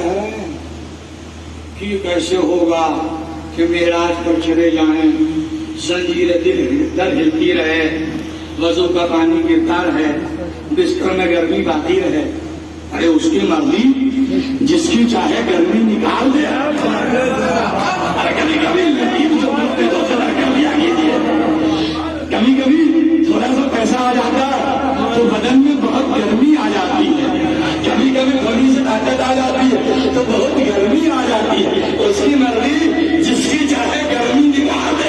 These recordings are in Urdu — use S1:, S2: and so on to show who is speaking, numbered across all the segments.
S1: کہہ رہے ہیں کہ کیسے ہوگا کہ معراج پر چلے جائیں، زنجیر دل در ہلتی رہے، وضو کا پانی گرتا رہے، بستر میں گرمی باقی رہے. ارے اس کی مرضی، جس کی چاہے گرمی نکال دے. ارے کبھی کبھی کبھی کبھی تھوڑا سا پیسہ آ جاتا تو بدن میں بہت گرمی آ جاتی ہے، کبھی کبھی تھوڑی سی طاقت آ جاتی ہے تو بہت گرمی آ جاتی ہے. اس کی مرضی، جس کی چاہے گرمی نکال دے.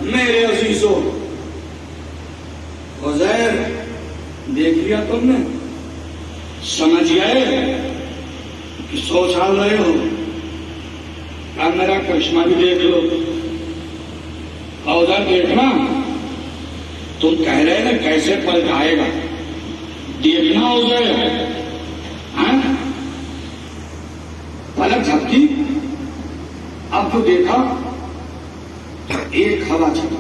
S1: میرے عزیزوں، عزیر دیکھ لیا تم نے، سمجھ گئے کہ 100 سال رہے ہو. اب میرا کرشمہ بھی دیکھ لو، اور ادھر دیکھنا. تم کہہ رہے نا کیسے پلٹ آئے گا، دیکھنا عزیر. پلک جھپکی، اب تو دیکھا ایک ہوا چلی،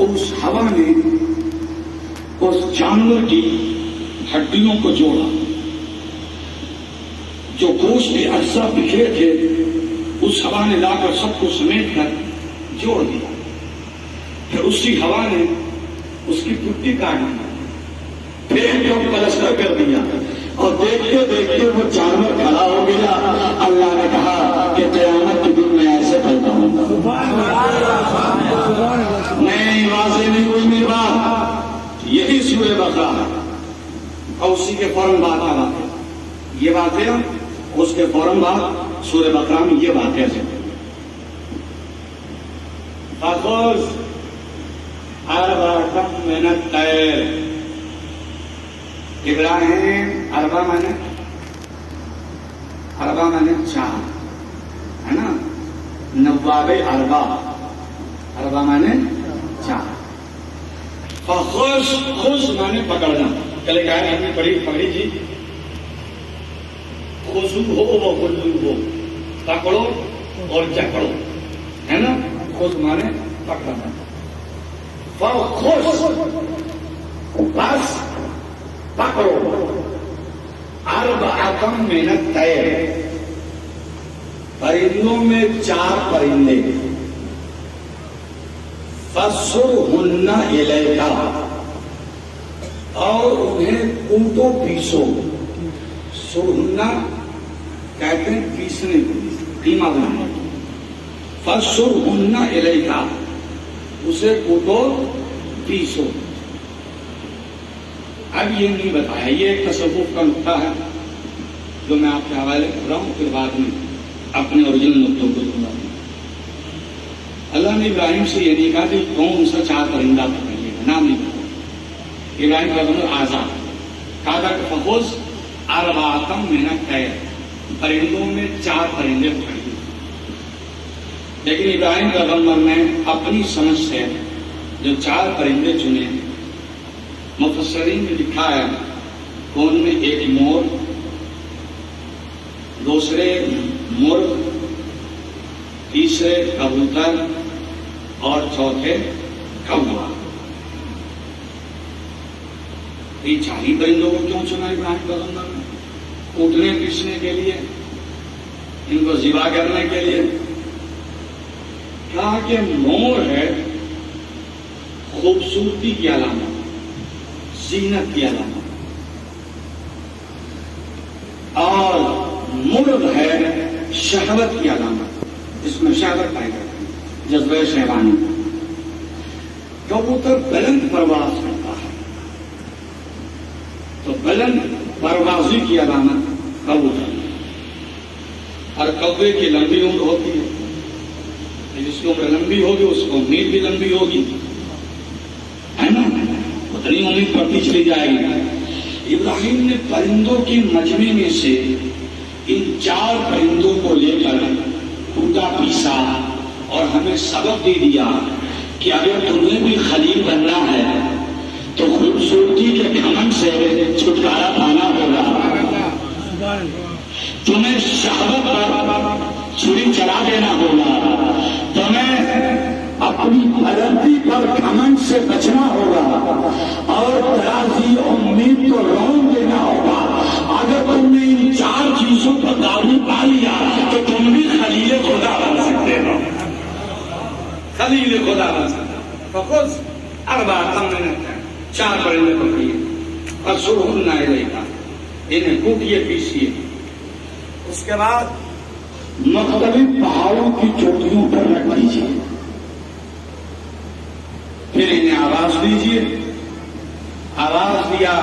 S1: اس ہوا نے اس جانور کی ہڈیوں کو جوڑا، جو گوشت کے اجزاء بکھرے تھے اس ہوا نے لا کر سب کو سمیٹ کر جوڑ دیا. پھر اسی ہوا نے اس کی پٹی کاٹ دی، پھر جو پلستر کر دیا، اور دیکھتے دیکھتے وہ جانور کھڑا ہو گیا. اللہ نے کہا کہ قیامت کے دن میں ایسے پھیلتا ہوں. نہیں، واضح نہیں ہوئی میری بات. یہی سورہ بقرہ ہے، اور اسی کے فوراً بعد واقعہ یہ واقعہ، اس کے فوراً بعد سورہ بقرہ میں یہ واقعہ ہے. فخذ أربعة من الطير. ابراہیم اربع مانے چار ہے نا، نواب اربع مانے چار. فخذ، خذ مانے پکڑنا. کل کہا ہم نے پڑھی جی، خذو ہو وہ خذو ہو، پکڑو اور جکڑو، ہے نا. خذ مانے پکڑنا. فخذ بس پکڑو. اربعۃ من الطیر، پرندوں میں 4 پرندے. فصرہن الیک، اور انہیں کوٹو پیسو. سرہن کہتے ہیں پیسنے کو، قیمہ بنانے. فصرہن الیک، اسے کوٹو پیسو. اب یہ نہیں بتایا، یہ ایک تصوف کا نقطہ ہے جو میں آپ کے حوالے کر رہا ہوں، پھر بعد میں اپنے اوریجنل نقطوں کو دوں گا. اللہ نے ابراہیم سے یہ نہیں کہا کہ کون سا 4 پرندہ پکڑیے گا، نام نہیں کہا. ابراہیم کا بنو آزاد کہا کہ فخذ اربعۃ من الطیر، پرندوں میں 4 پرندے پکڑیے. لیکن ابراہیم پیغمبر نے اپنی سمجھ سے جو 4 پرندے چنے، مفسرین نے لکھا ہے کہ ان میں ایک مور، دوسرے مرغ، تیسرے کبوتر اور چوتھے کوا. یہ 4 پرندوں کو کیوں چنا ابراہیم پیغمبر نے؟ کوٹنے پیسنے کے لیے، ان کو ذبح کرنے کے لیے. کہا کہ مور ہے خوبصورتی کی علامت، زینت کی علامت، اور مرغ ہے شہوت کی علامت، اس میں شہوت پائی جاتی ہے، جذبہ شہوانی. کبوتر بلند پرواز کرتا ہے، تو بلند پروازی کی علامت کبوتر. ہر کوے کی لمبی عمر ہوتی ہے، جس کی عمر لمبی ہوگی اس کو امید بھی لمبی ہوگی، ہے نا، اتنی امید بڑھتی چلی جائے گی. ابراہیم نے پرندوں کے مجمع میں سے ان 4 پرندوں کو لے کر ٹوٹا پیسا اور ہمیں سبق دے دیا
S2: کہ اگر تمہیں بھی خلیل بننا ہے تو خوبصورتی کے گھمنڈ سے چھٹکارا پانا ہوگا. تمہیں شہوت پر چھری چلا دینا ہوگا. تمہیں اپنی بلندی پر گھمنڈ سے بچنا ہوگا اور ترازی امید کو رون دینا ہوگا. اگر تم نے ان 4 چیزوں پر قابو پا لیا تو تم بھی خلیل خدا بن سکتے ہو.
S1: خلیل خدا بن سکتے فخذ اربعۃ من الطیر 4 پرندے پکڑیے فصرهن الیک انہیں کوٹیے پیسیے. اس کے بعد
S2: مختلف پہاڑوں کی چوٹیوں پر رکھ دیجیے.
S1: پھر انہیں آواز دیجیے. آواز دیا.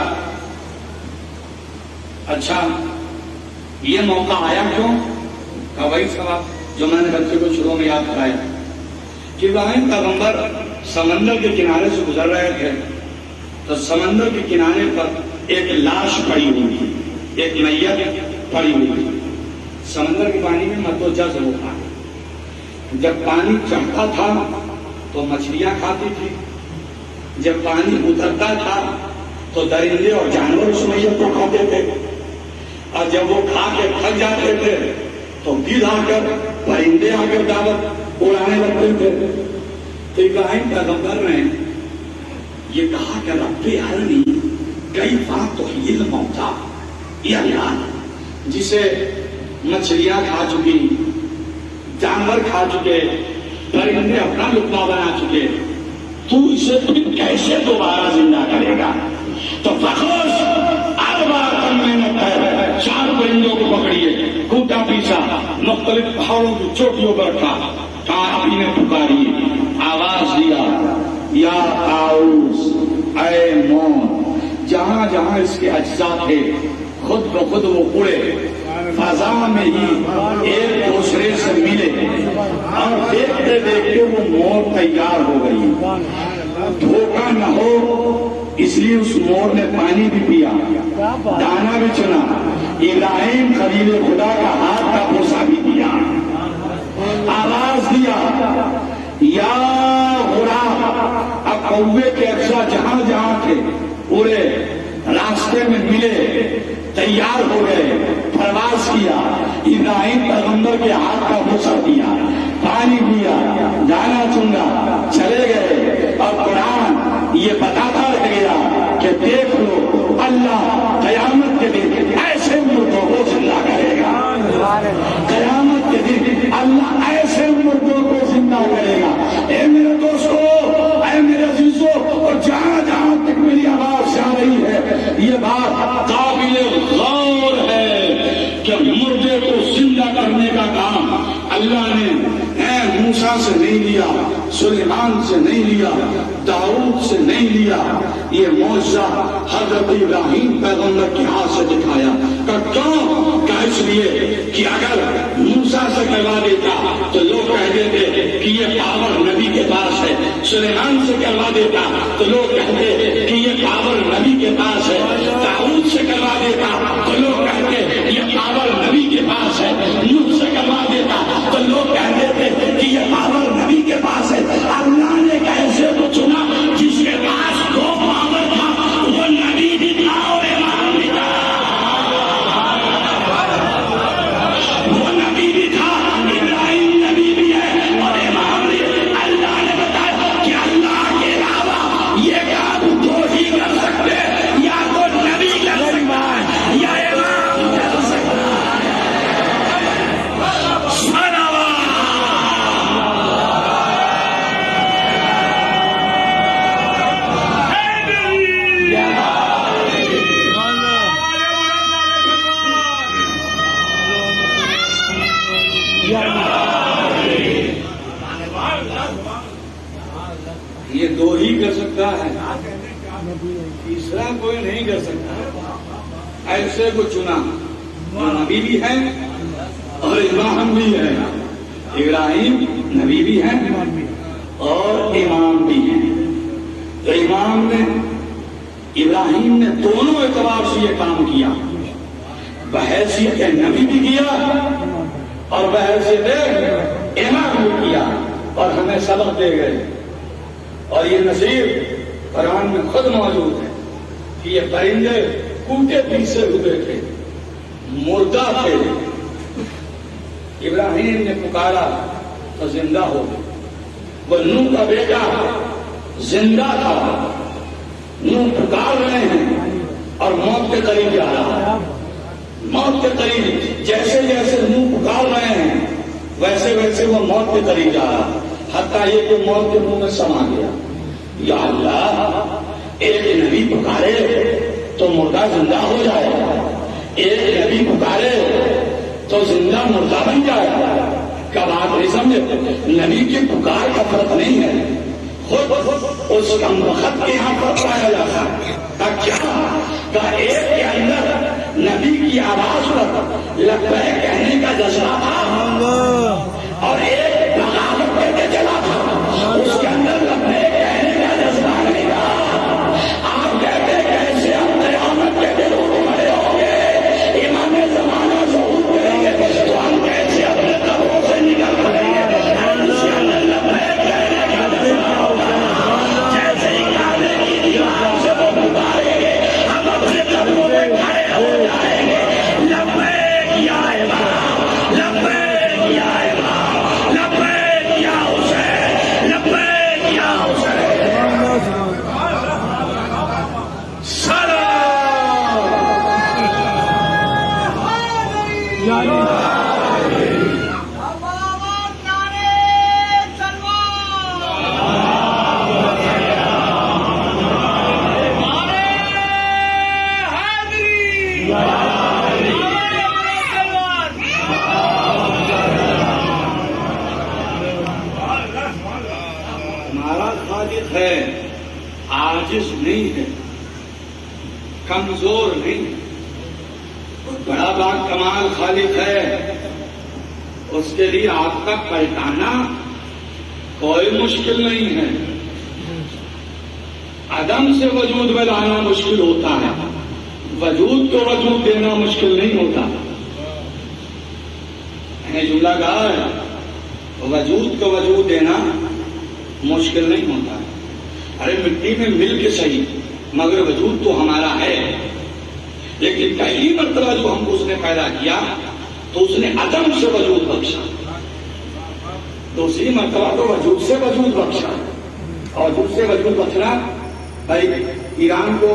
S1: اچھا یہ موقع آیا کیوں؟ کا وہی سوال جو میں نے بچے کو شروع میں یاد کرایا کہ ابراہیم پیغمبر سمندر کے کنارے سے گزر رہے تھے تو سمندر کے کنارے پر ایک لاش پڑی ہوئی تھی, ایک میت پڑی ہوئی تھی. سمندر کے پانی میں متوجہ سے وہ تھا. جب پانی چڑھتا تھا تو مچھلیاں کھاتی تھی, جب پانی اترتا تھا تو درندے اور جانور اس میت کو کھاتے تھے, اور جب وہ کھا کے تھک جاتے تھے تو گدھ آ کر پرندے آ کر دعوت اڑانے لگتے تھے. تو ابراہیم پیغمبر نے یہ کہا کہ رب ارنی کیف تحیی الموتیٰ, یہ اللہ جسے مچھلیاں کھا چکی, جانور کھا چکے, پرندے اپنا لقمہ بنا چکے,
S2: تو اسے پھر کیسے دوبارہ زندہ کرے گا؟ تو فخذ اربعۃ من الطیر 4 پرندوں کو پکڑیے, کوٹا پیسا, مختلف پہاڑوں کی چوٹیوں پر رکھا. آپ ہی نے پکاری, آواز دیا یا طاؤس اے مون. جہاں جہاں اس کے اجزاء تھے خود بخود وہ اڑے, فضا میں ہی ایک دوسرے سے ملے اور دیکھتے دیکھتے وہ مور تیار ہو گئی. دھوکہ نہ ہو اس لیے اس مور نے پانی بھی پیا, دانا بھی چنا, ابراہیم خلیل خدا کا ہاتھ کا بوسہ بھی دیا. آواز دیا یا غراب. اب کوے کے اجزاء جہاں جہاں تھے اڑے, راستے میں ملے, تیار ہو گئے, پرواز کیا. ابراہیم پیغمبر کے ہاتھ کا بوسہ دیا, پانی پیا, دانا چنگا, چلے گئے. اور قرآن یہ بتاتا رہ گیا کہ دیکھ لو اللہ قیامت کے دن ایسے مردوں کو زندہ کرے گا. قیامت کے دن اللہ ایسے مردوں کو زندہ کرے گا. اے میرے دوستو, اے میرے عزیزو, اور جہاں جہاں تک میری آواز جا رہی ہے یہ بات قابل غور ہے کہ مردے کو زندہ کرنے کا کام اللہ نے موسیٰ سے نہیں لیا, سلیمان سے نہیں لیا, داؤد سے نہیں لیا. یہ معجزہ حضرت ابراہیم پیغمبر کے ہاتھ سے دکھایا. کیوں؟ کہ اس لیے کہ اگر موسیٰ سے کروا دیتا تو لوگ کہہ دیتے کہ یہ پاور نبی کے پاس ہے, سلیمان سے کروا دیتا تو لوگ کہتے کہ یہ پاور نبی کے پاس ہے, داؤد سے کروا دیتا تو لوگ کہتے یہ پاور نبی کے پاس ہے, نوح سے کروا دیتا تو لوگ کہتے تھے کہ یہ پاور نبی کے پاس ہے. اللہ نے کیسے تو چنا جس کے پاس 2 پاور تھا, وہ نبی بھی تھا اور امام بھی تھا. وہ نبی بھی تھا, ابراہیم نبی بھی ہے اور امام بھی. اللہ نے بتایا کہ اللہ کے علاوہ یہ کام 2 ہی کر سکتے, یا تو نبی کر سکتا ہے یا امام کر سکتا ہے.
S1: یہ 2 ہی کر سکتا ہے, تیسرا کوئی نہیں کر سکتا. ایسے کو چنا جو نبی بھی ہے اور امام بھی ہے. ابراہیم نبی بھی ہے اور امام بھی ہے. تو امام نے, ابراہیم نے دونوں اعتبار سے یہ کام کیا, بحیثیت نبی بھی کیا اور بحیثیت امام بھی کیا, اور ہمیں سبق دے گئے. اور یہ نصیب قرآن میں خود موجود ہے کہ یہ پرندے ٹوٹے پیسے ہوئے تھے، مردہ تھے، ابراہیم نے پکارا تو زندہ ہو گئے۔ وہ نوح کا بیٹا زندہ تھا، نوح پکار رہے ہیں اور موت کے قریب جا رہا ہے، موت کے قریب، جیسے جیسے نوح پکار رہے ہیں ویسے ویسے وہ موت کے قریب جا رہا، حتیٰ یہ کہ موت کے منہ میں سما گیا۔ یا اللہ، ایک نبی پکارے تو مردہ زندہ ہو جائے، ایک نبی پکارے تو زندہ مردہ بن جائے۔ کب آپ نہیں سمجھے؟ نبی کی پکار کا فرق نہیں ہے، خود اس کم وقت کے یہاں پر پایا جاتا ہے۔ کیا ایک کے اندر نبی کی آواز پر لبیک کہنے کا جذبہ تھا اور ایک بغاوت کرتے چلا تھا، اس کے اندر لبیک کہنے کا جذبہ نہیں تھا۔ آپ کہتے کیسے ہم قیامت کے دن کھڑے ہوں گے، امام زمانہ ظہور کریں گے تو ہم کیسے اپنے قبروں سے نکل پڑیں گے؟ اس کے اندر لبیک کہنے کا جذبہ ہوگا، جیسے ہی کعبے کی دیوار سے وہ پکاریں گے ہم اپنے قبروں میں کھڑے ہو جائیں گے۔ لبیک یا امام، لبیک یا امام، لبیک یا حسین، لبیک یا حسین۔ ہمارا خالق ہے، عاجز نہیں ہے، کمزور نہیں ہے، بڑا با کمال خالق ہے۔ اس کے لیے آپ کا پلٹانا کوئی مشکل نہیں ہے، عدم سے وجود میں لانا مشکل ہوتا ہے، وجود کو وجود دینا مشکل نہیں ہوتا۔ میں نے جملہ کہا ہے، وجود کو وجود دینا مشکل نہیں ہوتا۔ ارے مٹی میں مل کے صحیح، مگر وجود تو ہمارا ہے، لیکن پہلی مرتبہ جو ہم کو اس نے پیدا کیا تو اس نے عدم سے وجود بخشا، دوسری مرتبہ تو وجود سے وجود بخشا۔ اور وجود سے وجود بخشنا، بھائی ایران کو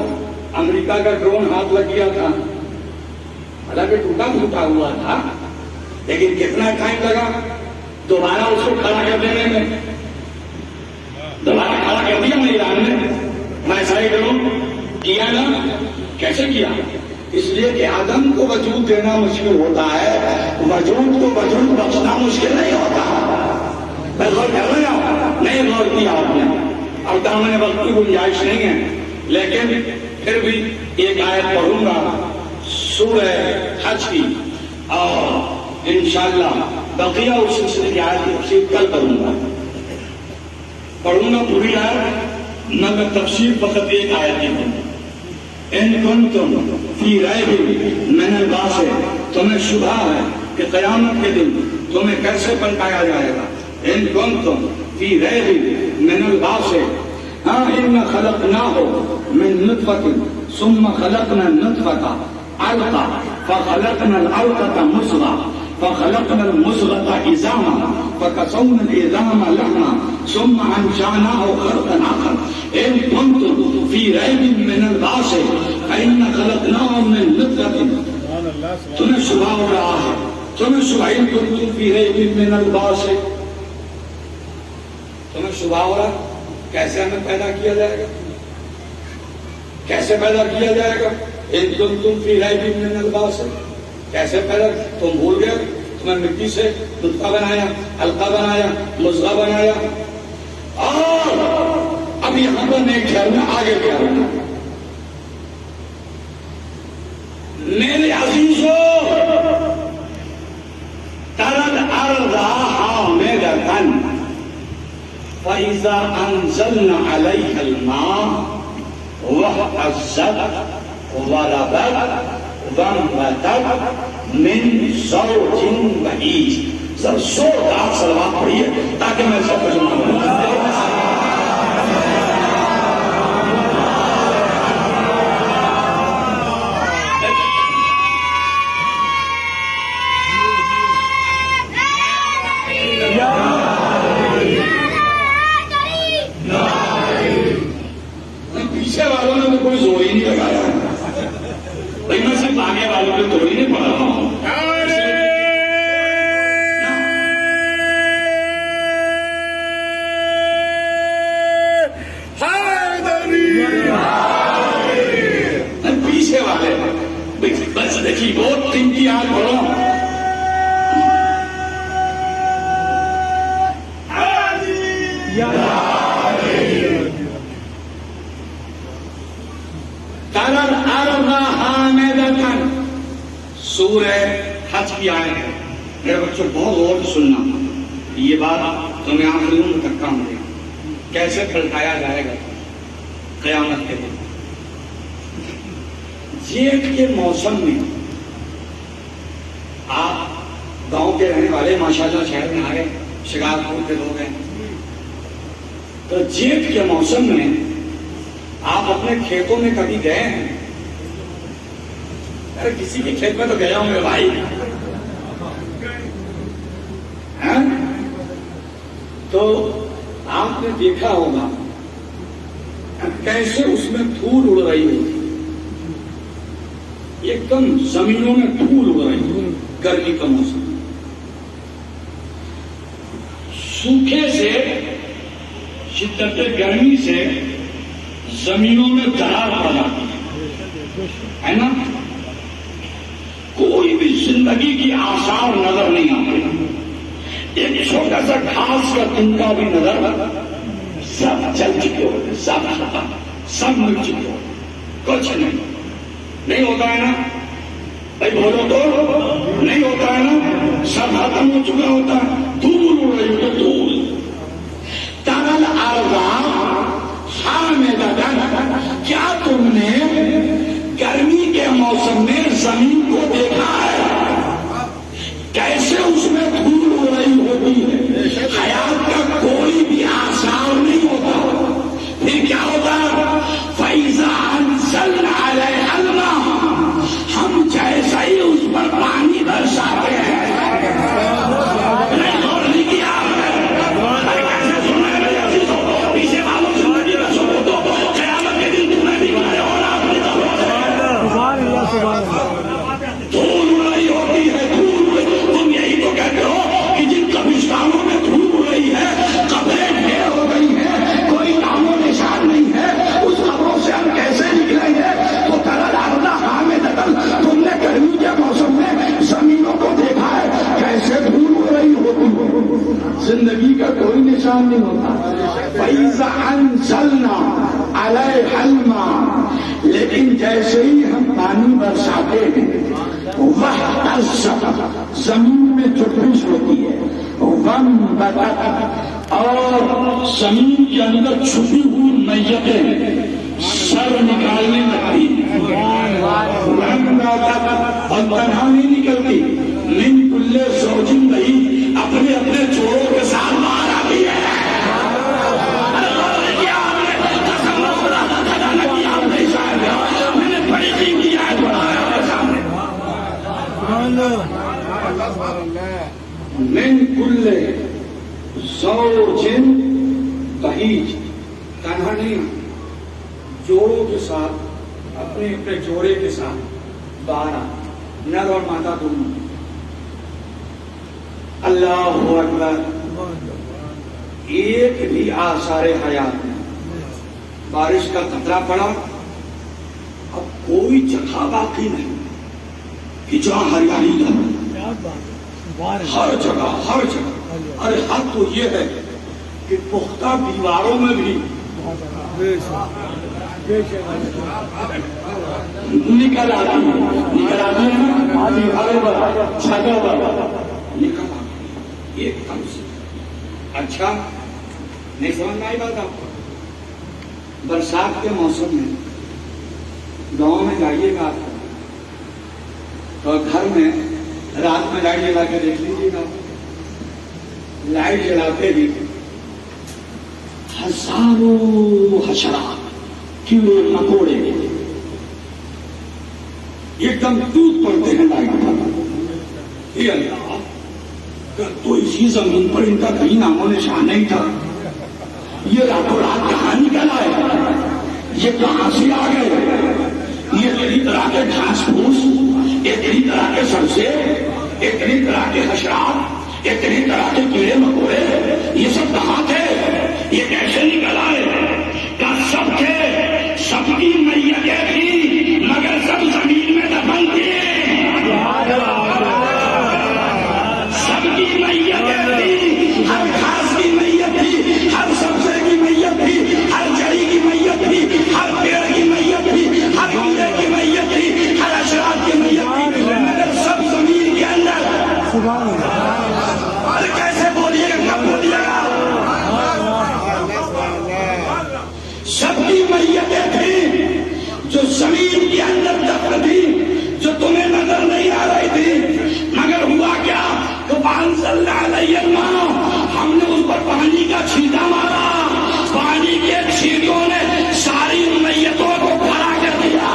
S1: امریکہ کا ڈرون ہاتھ لگ گیا تھا، حالانکہ ٹوٹا پھوٹا ہوا تھا، لیکن کتنا ٹائم لگا دوبارہ اس کو کھڑا کر دینے میں؟ دوبارہ کھڑا کر دیا میں ایران نے، میں سارے ڈرون کیا نا، کیسے کیا؟ اس لیے کہ عدم کو وجود دینا مشکل ہوتا ہے، وجود کو وجود بخشنا مشکل نہیں ہوتا۔ میں غور کر رہا ہوں، نہیں غور کیا آپ نے، اب دامن وقت کی گنجائش نہیں ہے، لیکن پھر بھی ایک آیت پڑھوں گا سورہ حج کی، اور انشاءاللہ بقیہ اس سلسلے کی آیت کی تفسیر کل کروں گا، پڑھوں گا پوری آیت، مگر تفسیر فقط ایک آیت کی ہے۔ ان کنتم فی ریب من البعث، تمہیں شبہ ہے کہ قیامت کے دن تمہیں کیسے پلٹایا جائے گا۔ ان کنتم فی ریب من البعث، ہاں ان خلقناہ من نطفۃ ثم خلقنا النطفۃ علقہ فخلقنا العلقۃ مضغۃ فخلقنا المضغة عظاما فكسونا العظام لحما ثم انشأناه خلقا آخر ان كنتم في ريب من البعث فإنا خلقناهم من نطفة۔ تمہیں شبہ ہو رہا ہے، تمہیں شبہ، ان كنتم في ريب من البعث، تمہیں شبہ ہو رہا ہے کیسے ہمیں پیدا کیا جائے گا، کیسے پیدا کیا جائے گا؟ ان كنتم في ريب من البعث، کیسے پیدا؟ تم بھول گئے، تمہیں مٹی سے نطفہ بنایا، حلقہ بنایا، مضغہ بنایا، اور اب یہاں پر نیک خیال میں آگے کیا ہونا؟ میرے عزیزو، ترى الأرض حامدة فإذا أنزلنا عليها الماء واهتزت وربت وانبتت من زوج بهيج۔ ذرا زوردار صلوات پڑھیے تاکہ میں سب کو سنا۔
S2: پیچھے والوں نے تو کوئی زور ہی نہیں لگایا بھائی میں صرف آگے والوں پہ توڑ ہی نہیں پڑ رہا ہوں پیچھے والے بس دیکھیے بہت قیمتی آج پڑھو سورہ حج کی آئے ہیں میرے بچوں بہت غور سے سننا یہ بات تمہیں آخری عمر تک کام دے کیسے پلٹایا جائے گا قیامت کے دن جیٹ کے موسم میں آپ گاؤں کے رہنے والے ماشاءاللہ شہر میں آ گئے شکارپور کے لوگ ہیں تو جیٹ کے موسم میں آپ اپنے کھیتوں میں کبھی گئے ہیں ارے کسی کے کھیت میں تو گیا ہوں میں بھائی تو آپ نے دیکھا ہوگا کیسے اس میں دھول اڑ رہی ہوتی ایک دم زمینوں میں دھول اڑ رہی ہوتی گرمی کا موسم سوکھے سے شدت گرمی سے زمینوں میں درار پڑ جاتی ہے نا کوئی بھی زندگی کی آثار نظر نہیں آتے ایک چھوٹا سا گھاس کا تنکا بھی نظر سب چل چکے ہوتے سب مل چکے ہوتے کچھ نہیں ہوتا ہے نا بھائی بولو تو نہیں ہوتا ہے نا سب ختم ہو چکا ہوتا ہے دھول اڑ رہی ہوتی دھول ترل کیا تم نے گرمی کے موسم میں زمین کو دیکھا ہے کیسے اس میں دھول ہو رہی ہوتی ہے حیات کا کوئی بھی آثار نہیں ہوتا پھر کیا ہوتا فَإِذَا أَنزَلْنَا عَلَيْهَا الْمَاءَ ہم جیسا ہی اس پر پانی برساتے ہیں دھول اڑ رہی ہوتی ہے دھول تم یہی تو کہتے ہو کہ جن قبرستانوں میں دھول اڑ رہی ہے قبریں ڈھیر ہو گئی ہیں کوئی نام و نشان نہیں ہے اس قبروں سے ہم کیسے نکلیں گے تو ترل ارض حامدۃ تم نے گرمی کے موسم میں زمینوں کو دیکھا ہے کیسے دھول اڑ رہی ہوتی زندگی کا کوئی نشان نہیں ہوتا فَإِذَا أَنزَلْنَا عَلَيْهَا الْمَاءَ لیکن جیسے ہی ہم پانی برساتے ہیں زمین میں جھٹکش ہوتی ہے اور زمین کے اندر چھپی ہوئی میتیں سر نکالنے لگتی اور تنہا نہیں نکلتی من کل زوج بہی اپنے اپنے جوڑوں کے ساتھ باہر آتی ہے من کل زوج بہیج تنہا نہیں جوڑوں کے ساتھ اپنے اپنے جوڑے کے ساتھ باہر نر اور مادہ دونوں اللہ اکبر ایک بھی آثار حیات میں بارش کا قطرہ پڑا اب کوئی جگہ باقی نہیں کہ جہاں ہریالی نہ ہر جگہ ارے حد تو یہ ہے کہ پختہ دیواروں میں بھی نکل آتی ایک دم سے اچھا نہیں سمجھ میں آئی بات آپ کو برسات کے موسم میں گاؤں میں جائیے گا آپ تو گھر میں رات میں لائٹ جلا کے دیکھ لیجیے گا لائٹ جلاتے ہی ہزاروں حشرات کیڑے مکوڑے ایک دم ٹوٹ پڑتے ہیں لائٹ پر یہ اللہ تو اسی زمین پر ان کا کہیں نام و نشان نہیں تھا یہ راتوں رات کہاں نکل آئے یہ کہاں سے آ گئے؟ یہ اتنی طرح کے گھاس پھوس، اتنی طرح کے سبزے، اتنی طرح کے حشرات، اتنی طرح کے کیڑے مکوڑے، یہ سب کہاں تھے؟ یہ کیسے نکل آئے؟ کیا سب تھے؟ سب کی میتیں تھی مگر سب زمین میں دفن تھے. سب کی میتیں تھی، ہر گھاس کی میت تھی، ہر سبزے کی میت تھی، ہر جڑی کی میت تھی، ہر پیڑ کی میت تھی، ہر کیڑے کی میت تھی، ہر حشرات کی میت تھی، مگر سب زمین کے اندر. اور کیسے بولیے گا؟ کب بولیے گا؟ سب کی میتیں تھیں جو زمین کے اندر دفن تھی، جو تمہیں نظر نہیں آ رہی تھی. مگر ہوا کیا کہ فانزلنا علیہ الماء، ہم نے اس پر پانی کا چھینٹا مارا، پانی کے چھینٹوں نے ساری میتوں کو کھڑا کر دیا.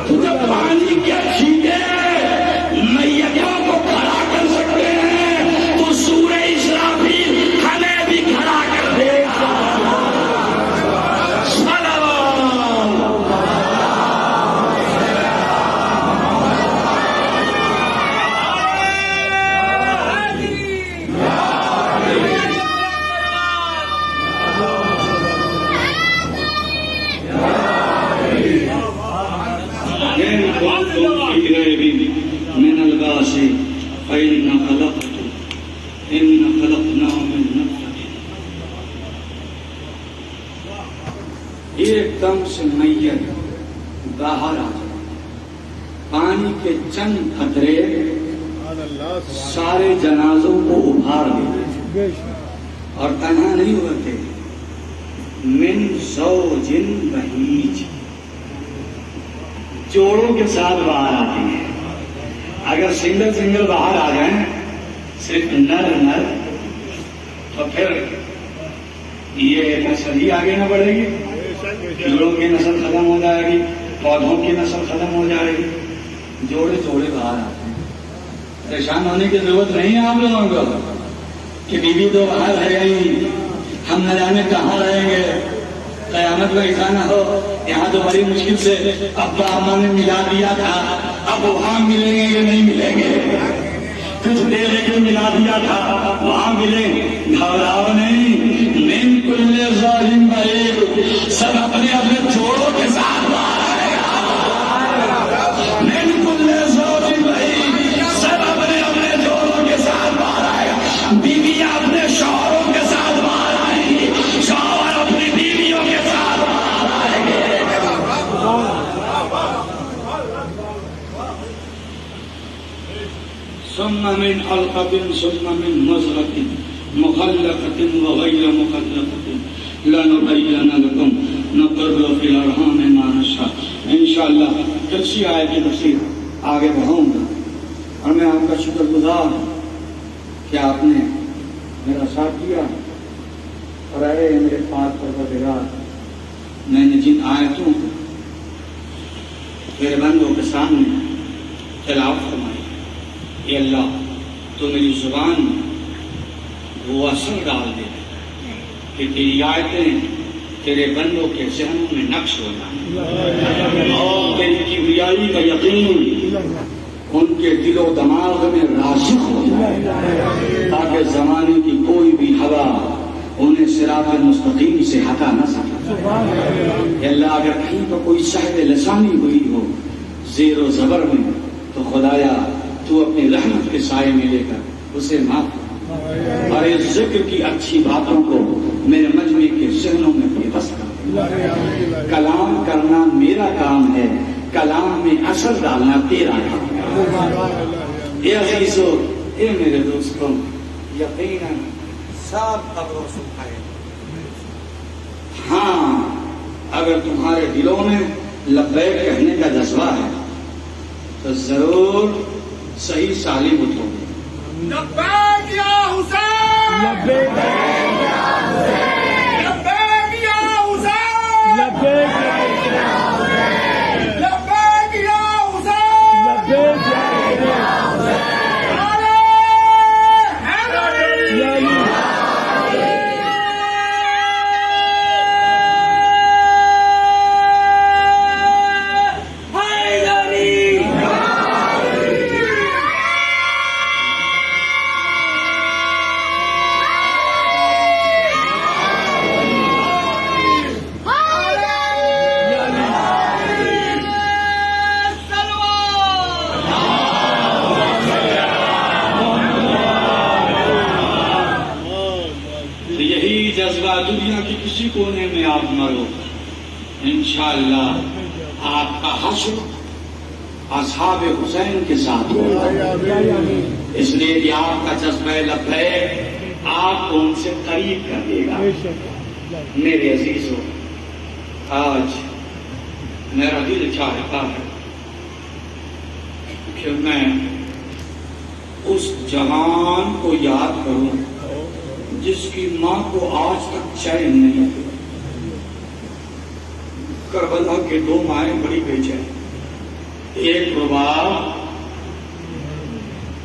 S2: تو جب پانی کے چھینٹے میتوں کو کھڑا کر سکتے ہیں تو سورہ اسرافیل ہمیں بھی کھڑا کر دے گا. من الباس فإن خلقنا من نطفة.
S1: ایک دم سے میت باہر آ جائے، پانی کے چند قطرے سارے جنازوں کو ابھار دیتے، اور تنہا نہیں ہوتے. من زوج بہیج، جوڑوں کے ساتھ باہر آتی ہیں. اگر سنگل باہر آ جائیں صرف نر تو پھر یہ نسل ہی آگے نہ بڑھے گی، کیڑوں کی نسل ختم ہو جائے گی، پودوں کی نسل ختم ہو جائے گی. جوڑے باہر آتے ہیں. پریشان ہونے کی ضرورت نہیں ہے آپ لوگوں کو کہ بیوی تو باہر رہ گئی، ہم نہ جانے کہاں رہیں گے. قیامت میں ایسا نہ ہو یہاں تو بڑی مشکل سے ابا اماں نے ملا دیا تھا، اب وہاں ملیں گے کہ نہیں ملیں گے. کچھ دے لے کے ملا دیا تھا، وہاں ملیں. گھبراؤ نہیں. من کل زوج بہیج، سب اپنے اپنے جوڑوں کے ساتھ باہر آئے گا. من کل زوج بہیج، سب اپنے اپنے جوڑوں کے ساتھ باہر آئے گا. بیویاں اپنے شوہروں کے ساتھ باہر آئیں گی، شوہر اپنی بیویوں کے ساتھ باہر آئیں گے. ثم من علقة ثم من مضغة مخلقة وغير مخلقة لنبين لكم نقر في الأرحام ما نشاء. انشاءاللہ کل سی آیت کی تفسیر آگے بڑھاؤں گا. اور میں آپ کا شکر گزار ہوں کہ آپ نے میرا ساتھ دیا. اور اے میرے پاک پروردگار، میں نے جن آیتوں کو میرے بندوں کے سامنے تلاوت فرمائی، اے اللہ تو میری زبان میں وہ اثر ڈال دے کہ تیری آیتیں تیرے بندوں کے ذہنوں میں نقش ہو جائیں، اور تیری کبریائی کا یقین ان کے دل و دماغ میں راسخ ہو جائے، تاکہ زمانے کی کوئی بھی ہوا انہیں صراط مستقیم سے ہٹا نہ سکے. اے اللہ اگر کہیں تو کوئی صحب لسانی ہوئی ہو زیر و زبر میں تو خدایا تو اپنی رحمت کے سائے میں لے کر اسے معاف کر، اور اس ذکر کی اچھی باتوں کو میرے مجمع کے ذہنوں میں بے بس کر. کلام کرنا میرا کام ہے، کلام میں اثر ڈالنا تیرا کام ہے. اے عزیزو، اے میرے دوستوں، یقیناً سب قبر و سکھائے. ہاں اگر تمہارے دلوں میں لبیک کہنے کا جذبہ ہے تو ضرور صحیح سالم اٹھو گے.
S3: لبیک یا حسین، لبیک یا حسین، لبیک یا حسین، لبیک یا حسین، لبیک یا حسین، لبیک یا حسین. نعرہ حیدری،
S1: کونے میں آپ مرو، انشاءاللہ آپ کا حشر اصحاب حسین کے ساتھ ہوگا۔ اس لیے کہ آپ کا جذبہ لبیک آپ کو ان سے قریب کر دے گا۔ میرے عزیزو، آج میرا دل چاہتا ہے کہ میں اس جوان کو یاد کروں جس کی ماں کو آج تک چین نہیں ہوا۔ کربلا کے دو مائیں بڑی بے چین، ایک رباب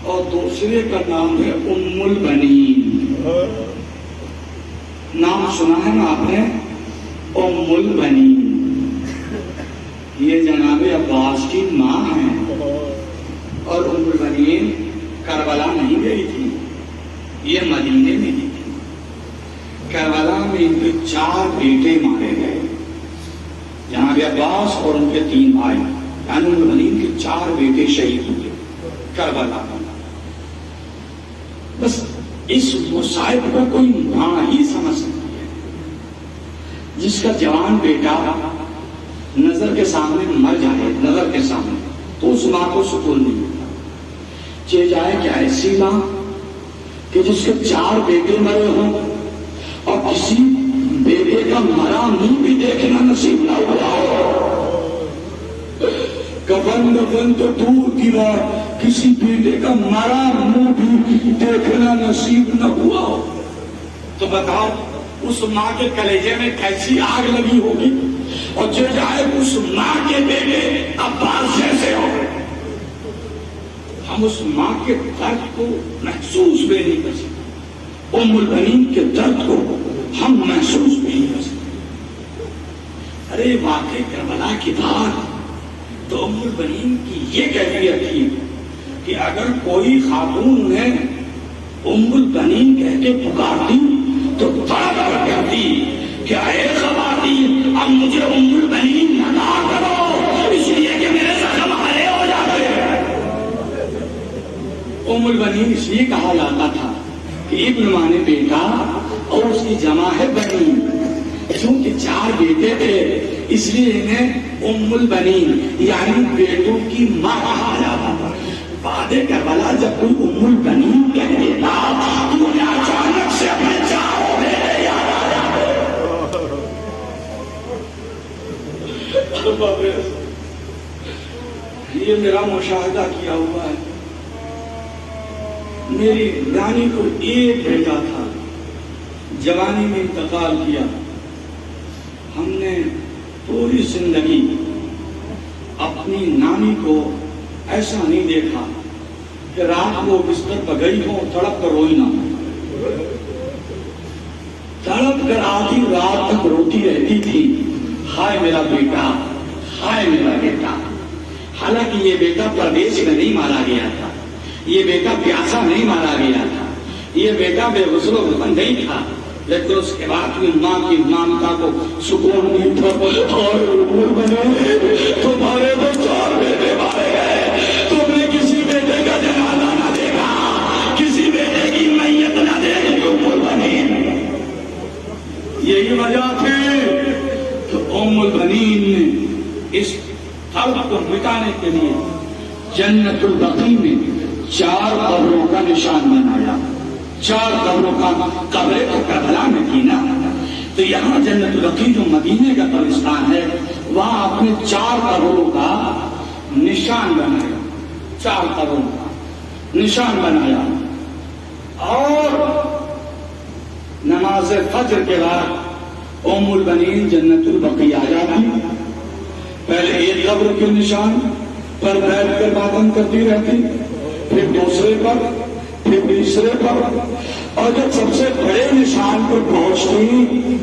S1: اور دوسرے کا نام ہے ام البنین۔ نام سنا ہے نا آپ نے، ام البنین؟ یہ جناب عباس کی ماں ہے، اور ام البنین کربلا نہیں گئی تھی، یہ مدینے میں گئی تھی۔ کربلا میں ان کے 4 بیٹے مارے گئے، جناب عباس اور ان کے 3 بھائی، یعنی ام البنین کے 4 بیٹے شہید ہوئے کربلا میں۔ بس اس مصائب کو کوئی ماں ہی سمجھ سکتی ہے، جس کا جوان بیٹا نظر کے سامنے مر جائے، نظر کے سامنے، تو اس ماں کو سکون نہیں ملتا۔ چاہے جائے کہ ایسی ماں کہ جس کے 4 بیٹے مرے ہوں اور کسی بیٹے کا مرا منہ بھی دیکھنا نصیب نہ ہوا ہو۔ کفن دفن تو دور کی بات، کسی بیٹے کا مرا منہ بھی دیکھنا نصیب نہ ہوا ہو، تو بتاؤ اس ماں کے کلیجے میں کیسی آگ لگی ہوگی؟ اور جو جائے اس ماں کے بیٹے عباس جیسے ہو، ہم اس ماں کے درد کو محسوس بھی نہیں کر سکتے، ام البنین کے درد کو ہم محسوس بھی نہیں کر سکتے۔ ارے واقعی کربلا کی بات تو ام البنین کی یہ کیفیت تھی کہ اگر کوئی خاتون نے ام البنین کہہ کے پکارتی تو تڑپ کر کہتی کہ اے خواتین، اب مجھے ام البنین نہ کرو، اس لیے کہ میرے زخم ہرے ہو جاتے ہیں۔ ام البنین اس لیے کہا جاتا تھا کہ ابن مانے بیٹا اور اس کی جمع ہے بنین، کیونکہ 4 بیٹے تھے، اس لیے انہیں ام البنین یعنی بیٹوں کی ماں کہا جاتا تھا۔ بعد کربلا جب کوئی ام البنین کہہ دیتا تو انہیں اچانک سے اپنے 4 بیٹے یاد آ جاتے۔ یہ میرا مشاہدہ کیا ہوا ہے۔ میری نانی کو ایک بیٹا تھا، جوانی میں انتقال کیا۔ ہم نے پوری زندگی اپنی نانی کو ایسا نہیں دیکھا کہ رات کو بستر پر گئی ہو تڑپ کر روئی نہ، تڑپ کر آدھی رات تک روتی رہتی تھی، ہائے میرا بیٹا، ہائے میرا بیٹا۔ حالانکہ یہ بیٹا پردیش میں نہیں مارا گیا تھا، یہ بیٹا پیاسا نہیں مارا گیا تھا، یہ بیٹا بے غسل و گفن نہیں تھا، لیکن اس کے بعد بھی ماں کی مامتا کو سکون نہیں تھا۔ اور تمہارے تو 4 بیٹے مارے گئے، تم نے کسی بیٹے کا جنازہ نہ دیکھا، کسی بیٹے کی میت نہ دیکھی، یہی وجہ تھی کہ ام البنین نے اس طرف کو مٹانے کے لیے جنت البقیع میں 4 قبروں کا نشان بنایا۔ 4 قبروں کا، قبریں تو کربلا میں تھی نا، تو یہاں جنت البقیع جو مدینے کا قبرستان ہے، وہاں اپنے 4 قبروں کا نشان بنایا، 4 قبروں کا نشان بنایا۔ اور نماز فجر کے بعد ام البنین جنت البقیع آ جاتی، پہلے ایک قبر کے نشان پر بیٹھ کر باتیں کرتی رہتی، پھر دوسرے پر، پھر تیسرے پر، اور جب سب سے بڑے نشان پر پہنچتی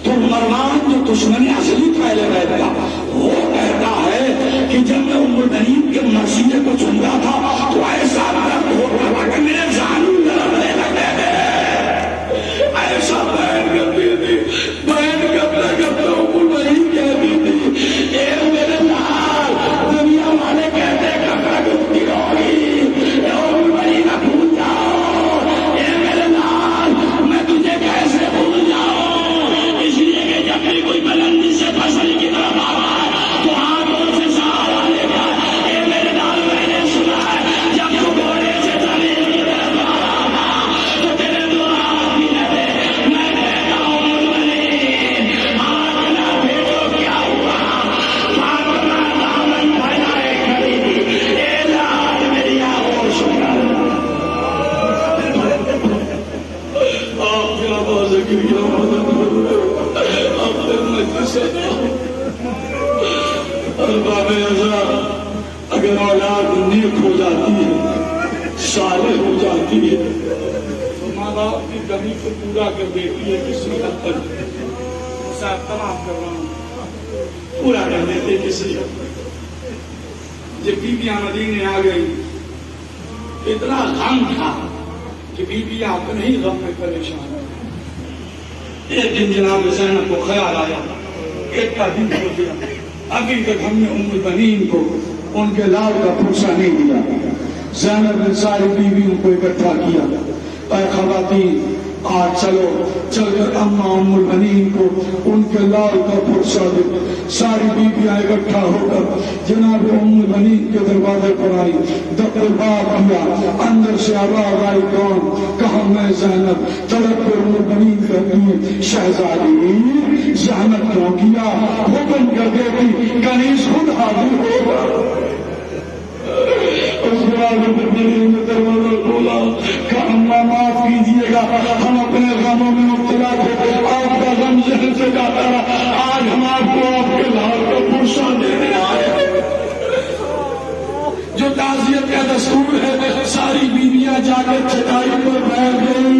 S1: تو مروان جو دشمن اصلی پہلے بیٹھا وہ کہتا ہے کہ جب میں ام البنین کے مرثیے کو چنتا تھا تو ایسا درد ہوتا تھا کہ میرے زانو لڑنے لگے ہیں، ایسا بیٹھ کرتی تھی، بیٹھ کرتے کرتے ام البنین کہتی تھی اے میرے لال، دنیا والے کہتے کپڑا گفتی ہوگی، اے ام البنین بھول جاؤ، اے میرے لال میں تجھے کیسے بھول جاؤں، اس لیے کہ
S2: اگر اولاد نیک ہو جاتی ہے، صالح ہو جاتی ہے،
S1: تو ماں باپ کی کمی کو پورا کر دیتی ہے کسی حد تک. صاحب تمام کر رہا ہوں، پورا کر دیتے کسی حد تک. جب بیویاں مدینے آ گئی اتنا غم تھا کہ بیویاں اپنے ہی غم میں پریشان. ایک دن جناب زینب کو خیال آیا، ایک کا دن ہو گیا، ابھی تک ہم نے ام البنین کو
S2: ان کے لال کا پرسہ نہیں دیا. زینب نے ساری بیویوں کو اکٹھا کیا، اے خواتین آج چلو چل کر اما ام البنین کو ان کے لال کا پرسہ دے. ساری بیویاں اکٹھا ہو کر جناب ام البنین کے دروازے پر آئی. دروازہ کیا، اندر سے آواز آئی، کون؟ کہا میں زینب. تڑپ کر ام البنین کہتی ہے شہزادی زحمت کیوں کیا، حکم کر دیتی کنیز خود حاضر ہوگا. اس کے بعد نے دروازہ کھولا، کہا اماں معاف کیجیے گا، ہم اپنے غموں میں مبتلا تھے، آپ کا غم ذہن سے جاتا رہا، آج ہم آپ کو آپ کے لال کا پرسہ دینے آئے. جو تعزیت کا دستور ہے، ساری بیویاں جا کر چٹائی پر بیٹھ گئی.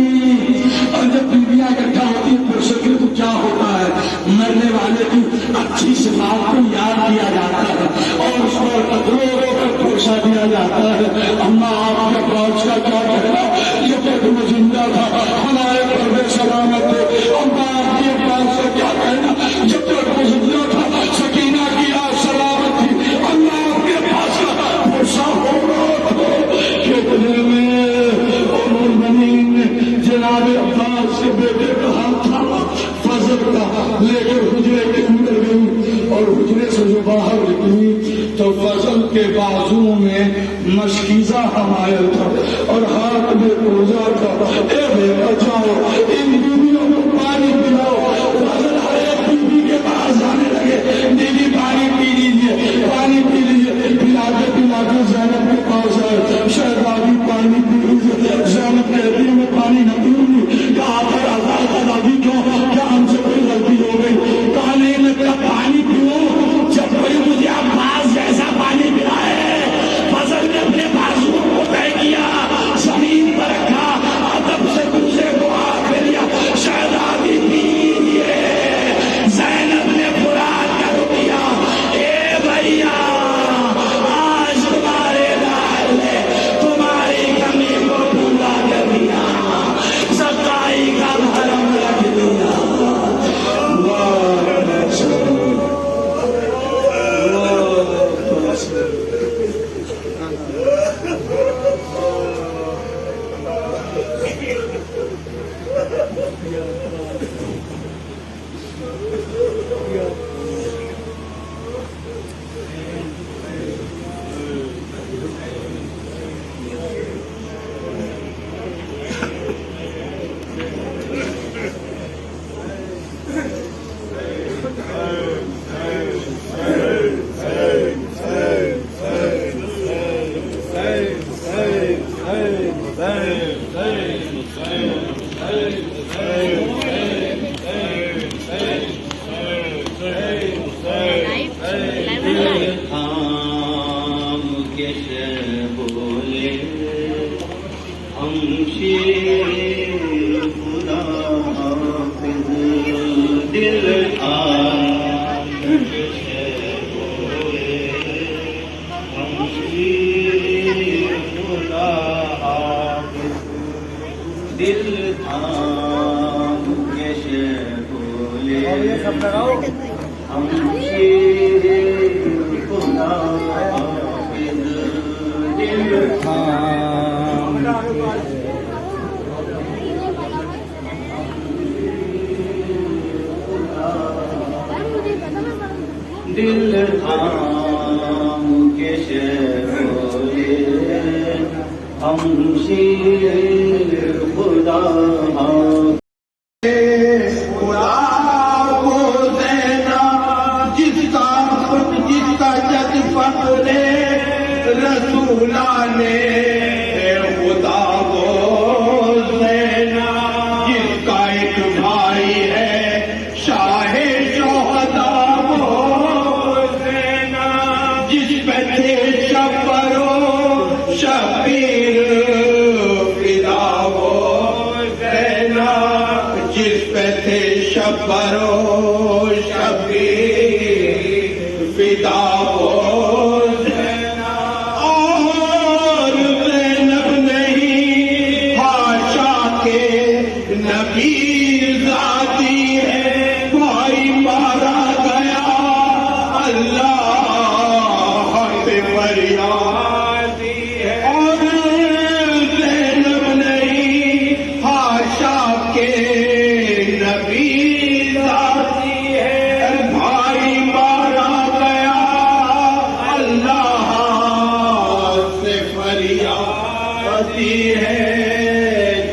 S2: اور جب بیویاں اکٹھا ہوتی ہیں پرسے کے تو کیا ہوتا ہے، مرنے والے کی اچھی صفات کو یاد کیا جاتا ہے اور اس پر رو رو کر پرسہ دیا جاتا ہے. اماں آپ کے پاس کا کیا کہنا، یہ تک وہ زندہ تھا ہمارے پردے سلامت تھے. اماں آپ کے پاس کا کیا کہنا، جب تک وہ زندہ تھا سکینہ کی آنکھ سلامت تھی. اللہ آپ کے پاس کا پرسہ ہو رہا تھا. کتنے میں ام البنین نے جناب عباس کے بیٹے کا ہاتھ تھا فضل کا، لے کر حجرے کے اندر گئی اور حجرے سے جو باہر نکلی تو فضل کے بازو میں مشکیزہ حمایل تھا اور ہاتھ میں روزہ تھا. اے بیٹا جاؤ ان بیویوں کو پانی پلاؤ. فضل ہر ایک بیوی کے پاس جانے لگے، بیوی پانی پی لیجیے، پانی پی لیجیے. پلاتے پلاتے زینب کے پاس آئے، شہزادی پانی پی لیجیے. زینب کہتی ہے میں پانی نہ پیوں گی. کہا پھر آزادی کیوں، کیا ہم سے کوئی غلطی ہو گئی؟ کہا نہیں میں کیا پانی پیوں جب کوئی مجھے عباس جیسا پانی پلائے. فضل نے اپنے بازو کو طے کیا، زمین پر رکھا، ادب سے دوسرے کو ہاتھ میں لیا، شہزادی پیجیے. زینب نے مراد کر دیا، اے بھیا آج تمہارے لال نے تمہاری کمی کو پورا کر دیا، سچائی کا بھرم رکھ دیا.
S4: دل تھام کے شیخولے ہم شیر خدا
S2: جعفر و شبیر فدا ہو زینب، اور زینب نہیں حاشا کے نبی ذاتی ہے، بھائی مارا گیا اللہ سے فریادی ہے، اور زینب نہیں حاشا کے نبی ذاتی ہے، بھائی مارا گیا اللہ سے فریادی ہے،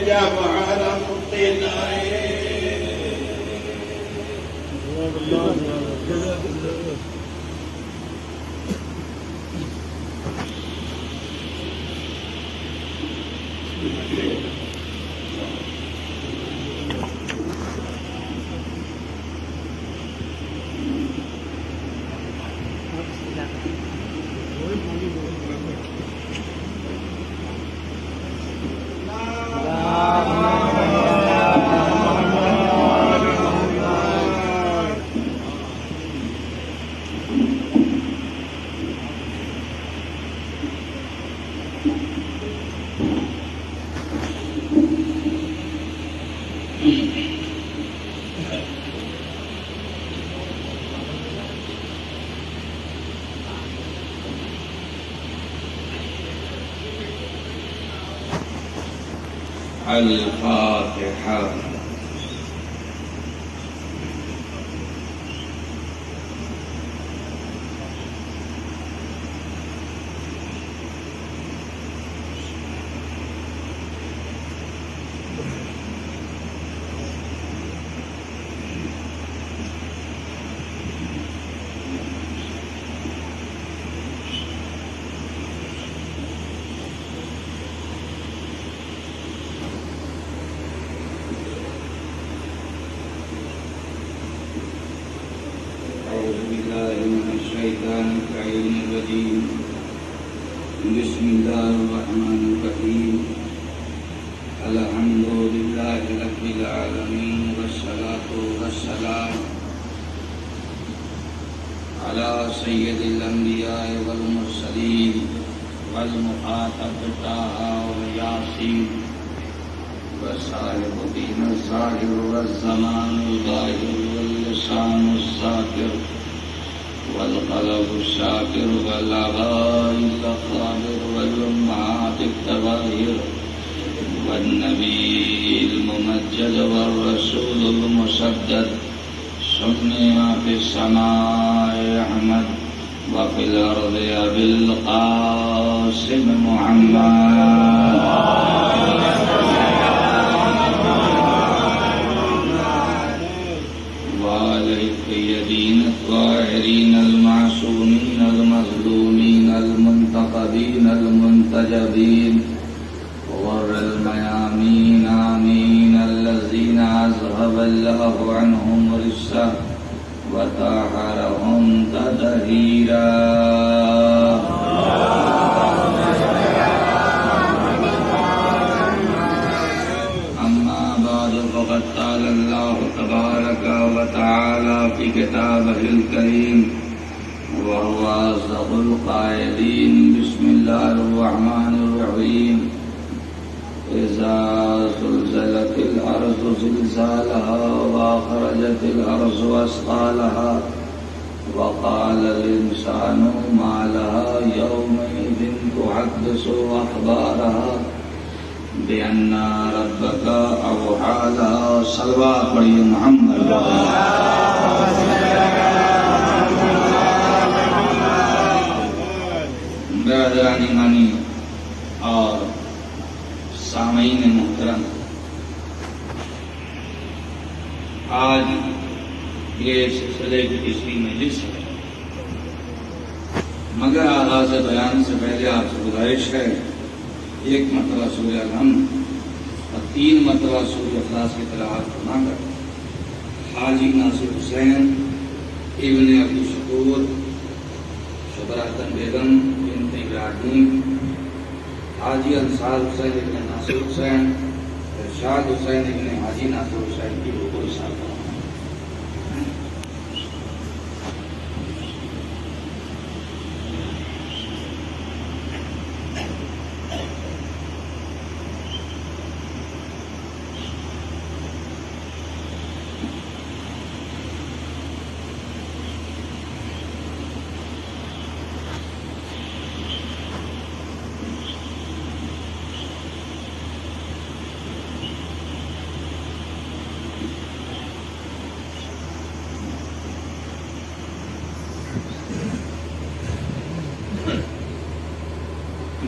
S2: جب حرم قلعے الفاتحة. بسم الله الرحمن الرحيم. الحمد لله رب العالمين، والصلاة والسلام على سيد الأنبياء والمرسلين والمخاطب طه وياسين وصاحب دين الظاهر والزمان الظاهر واللسان الذاكر والقلب الشاكر والآباء الأقابر والأمهات التباهر والنبي الممجد والرسول المسدد، سمي في السماء أحمد وفي الأرض أبي القاسم محمد. الطيبين الطاهرين المعصومين المظلومين المنتقدين المنتجبين غر الميامين آمين، الذين أذهب الله عنهم رجسه وطهرهم تطهيرا. فقد قال الله تبارك وتعالى في كتابه الكريم وهو أصدق القائلين: بسم الله الرحمن الرحيم. إذا زلزلت الأرض زلزالها وأخرجت الأرض أثقالها وقال الإنسان ما لها يومئذ تحدث أخبارها بأن ربك أوحى لها. صلوات پڑھیے محمد. برادران ایمانی اور سامعین محترم، آج یہ سلسلے کی تیسری مجلس ہے، مگر آغاز بیان سے پہلے آپ سے گزارش ہے، ایک مرتبہ سورہ الحمد اور 3 مرتبہ سورہ اخلاص کی تلاوت فرما کر حاجی ناصر حسین ابن عبدالشکور شبراتن بیگم بنت ابراہیم، حاجی انصار حسین ابن ناصر حسین، ارشاد حسین ابن حاجی ناصر حسین کی روح کو ارسال فرمائیں.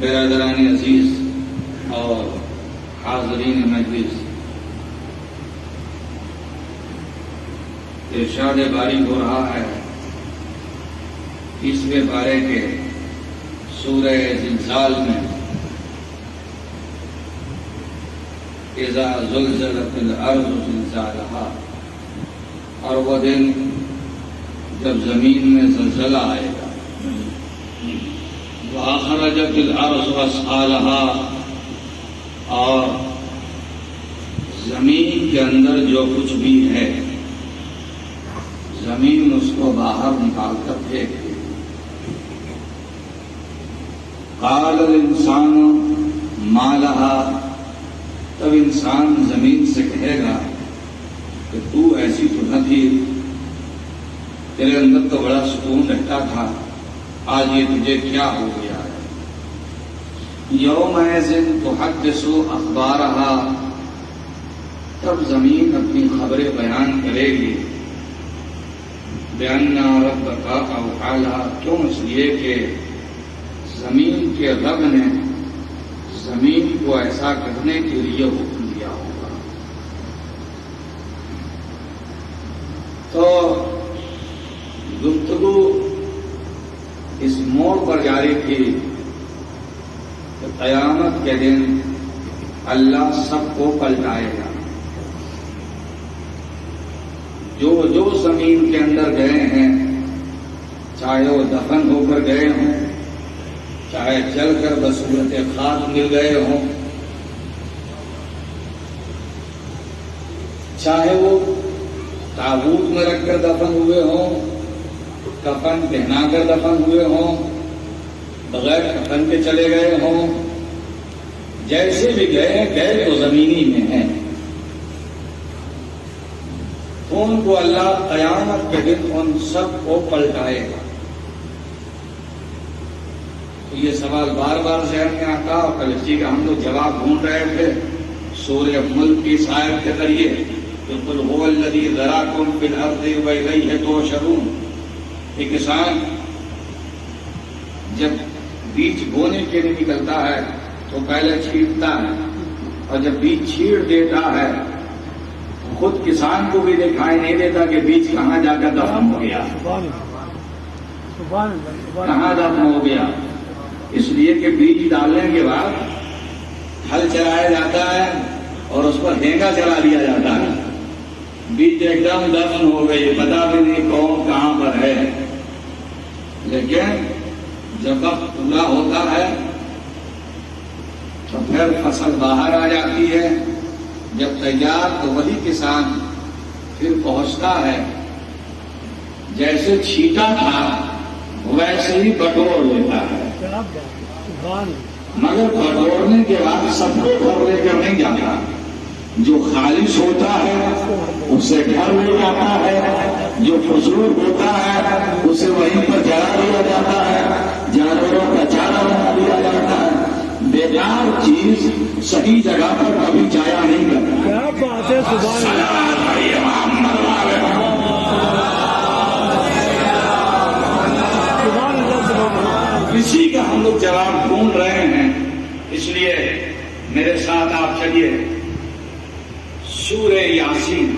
S1: برادران عزیز اور حاضرین مجلس، ارشاد باری ہو رہا ہے 30ویں پارے کے سورہ زلزال میں، اذا زلزلت الارض زلزالہا، اور وہ دن جب زمین میں زلزلہ آئے گا، وَأَخْرَجَتِ الْأَرْضُ أَثْقَالَهَا، اور زمین کے اندر جو کچھ بھی ہے زمین اس کو باہر نکال کر پھینک دے گی۔ قَالَ الْإِنسَانُ مَا لَهَا، تب انسان زمین سے کہے گا کہ تو ایسی تو نہ تھی، تیرے اندر تو بڑا سکون رہتا تھا، آج یہ تجھے کیا ہو گیا ہے؟ یومئذ تحدث اخبارہا، تب زمین اپنی خبریں بیان کرے گی، بِأَنَّ رَبَّكَ أَوْحَىٰ لَهَا، کیوں؟ اس لیے کہ زمین کے رب نے زمین کو ایسا کرنے کے لیے حکم دیا ہوگا۔ تو گفتگو اس موڑ پر جاری تھی کہ قیامت کے دن اللہ سب کو پلٹائے گا، جو جو زمین کے اندر گئے ہیں، چاہے وہ دفن ہو کر گئے ہوں، چاہے جل کر بصورت خاک مل گئے ہوں، چاہے وہ تابوت میں رکھ کر دفن ہوئے ہوں، کفن پہنا کر دفن ہوئے ہوں، بغیر کفن کے چلے گئے ہوں، جیسے بھی گئے تو زمینی میں ہیں، ان کو اللہ قیامت کے دن ان سب کو پلٹائے گا۔ تو یہ سوال بار بار ذہن میں آتا، اور کل اسی کا ہم لوگ جواب ڈھونڈ رہے تھے سورہ ملک کی آیت کے ذریعے، کہ قل هو الذی ذراکم فی الارض والیہ تحشرون، کہ کسان جب بیج بونے کے لیے نکلتا ہے تو پہلے چھیڑتا ہے، اور جب بیج چھیڑ دیتا ہے تو خود کسان کو بھی دکھائی نہیں دیتا کہ بیج کہاں جا کر دفن ہو گیا، کہاں دفن ہو گیا۔ اس لیے کہ بیج ڈالنے کے بعد ہل چلایا جاتا ہے اور اس پر ڈھینگا چلا دیا جاتا ہے، بیج ایک دم دفن ہو گئی، پتا بھی نہیں کون کہاں پر ہے، لیکن جب وقت پورا ہوتا ہے تو پھر فصل باہر آ جاتی ہے، جب تیار تو وہی کسان پھر پہنچتا ہے، جیسے چھیٹا تھا ویسے ہی بٹور لیتا ہے، مگر بٹورنے کے بعد سب کو گھر لے کر نہیں جاتا، جو خالص ہوتا ہے اسے گھر لے جاتا ہے، جو فضول ہوتا ہے اسے وہیں پر جلا دیا جاتا ہے، جانوروں کا چارہ بنا دیا جاتا ہے، بیکار چیز صحیح جگہ پر کبھی جایا نہیں کرتا۔
S3: کیا بات ہے، سبحان
S1: اسی کا ہم لوگ جواب ڈھونڈ رہے ہیں، اس لیے میرے ساتھ آپ چلیے سورہ یاسین۔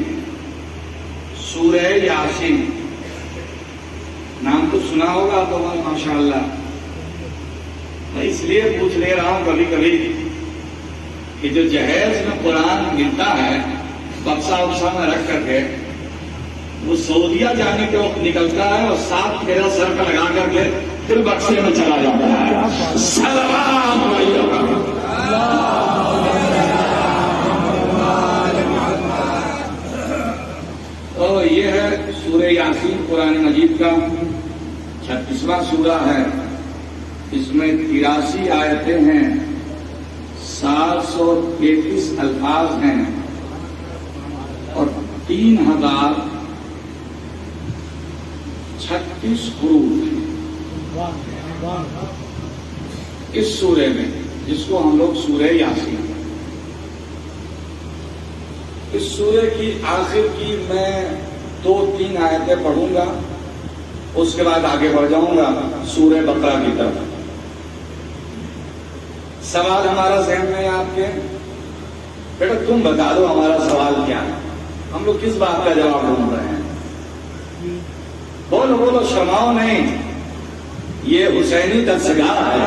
S1: سورہ یاسین نام تو سنا ہوگا تو ماشاء اللہ، میں اس لیے پوچھ لے رہا ہوں کبھی کبھی کہ جو جہیز میں قرآن ملتا ہے بکسا وکسا میں رکھ کر کے، وہ سعودیہ جانے کے وقت نکلتا ہے اور 7 پھیرا سر کا لگا کر کے پھر بکسے میں چلا جاتا ہے۔ سلام علیکم۔ تو یہ ہے سورہ یاسین، قرآن مجید کا 36واں سورہ ہے، اس میں 83 آیتیں ہیں، 733 الفاظ ہیں اور 3036 حروف ہیں اس سورے میں، جس کو ہم لوگ سورہ یاسین۔ اس سورے کی آخر کی میں 2-3 آیتیں پڑھوں گا، اس کے بعد آگے بڑھ جاؤں گا سورہ بقرہ کی طرف۔ سوال ہمارا ذہن میں ہے آپ کے؟ بیٹا تم بتا دو ہمارا سوال کیا ہے، ہم لوگ کس بات کا جواب ڈھونڈ رہے ہیں؟ بولو بولو، شرماؤ نہیں، یہ حسینی درسگاہ ہے،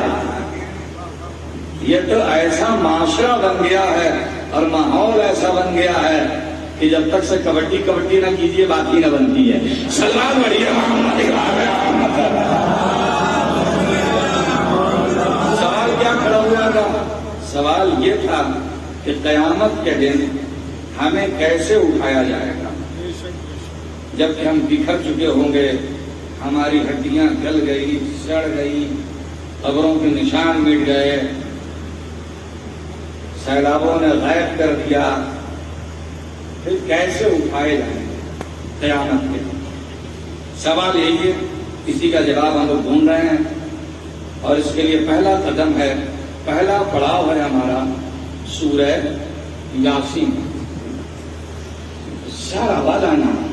S1: یہ تو ایسا معاشرہ بن گیا ہے اور ماحول ایسا بن گیا ہے کہ جب تک سے کبڈی کبڈی نہ کیجیے باقی نہ بنتی ہے۔ سلمان بڑھیا سوال کیا کھڑا ہوا تھا؟ سوال یہ تھا کہ قیامت کے دن ہمیں کیسے اٹھایا جائے گا، جب کہ ہم بکھر چکے ہوں گے، ہماری ہڈیاں گل گئی، سڑ گئی، قبروں کے نشان مٹ گئے، سیلابوں نے غائب کر دیا، پھر کیسے اٹھائے جائیں گے قیامت کے دن؟ سوال یہی ہے، اسی کا جواب ہم لوگ ڈھونڈ رہے ہیں، اور اس کے لیے پہلا قدم ہے، پہلا پڑاؤ ہے ہمارا سورہ یاسین۔ سارا والا نام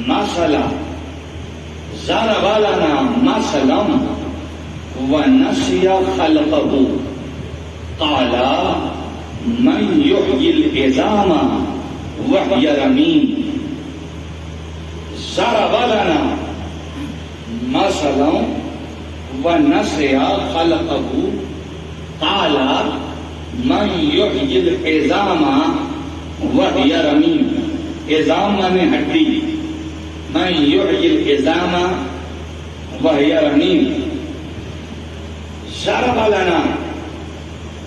S1: مثلا، سارا والا نام مثلا ونسی خلقہ قال من یحیی العظام وہی رمیم۔ سارا والا نام مثلا ونسی خلقہ قال من یحیی العظام وہی رمیم۔ عظام مانے ہڈی، من یحیی العظام وہی رمیم۔ سارا والا نام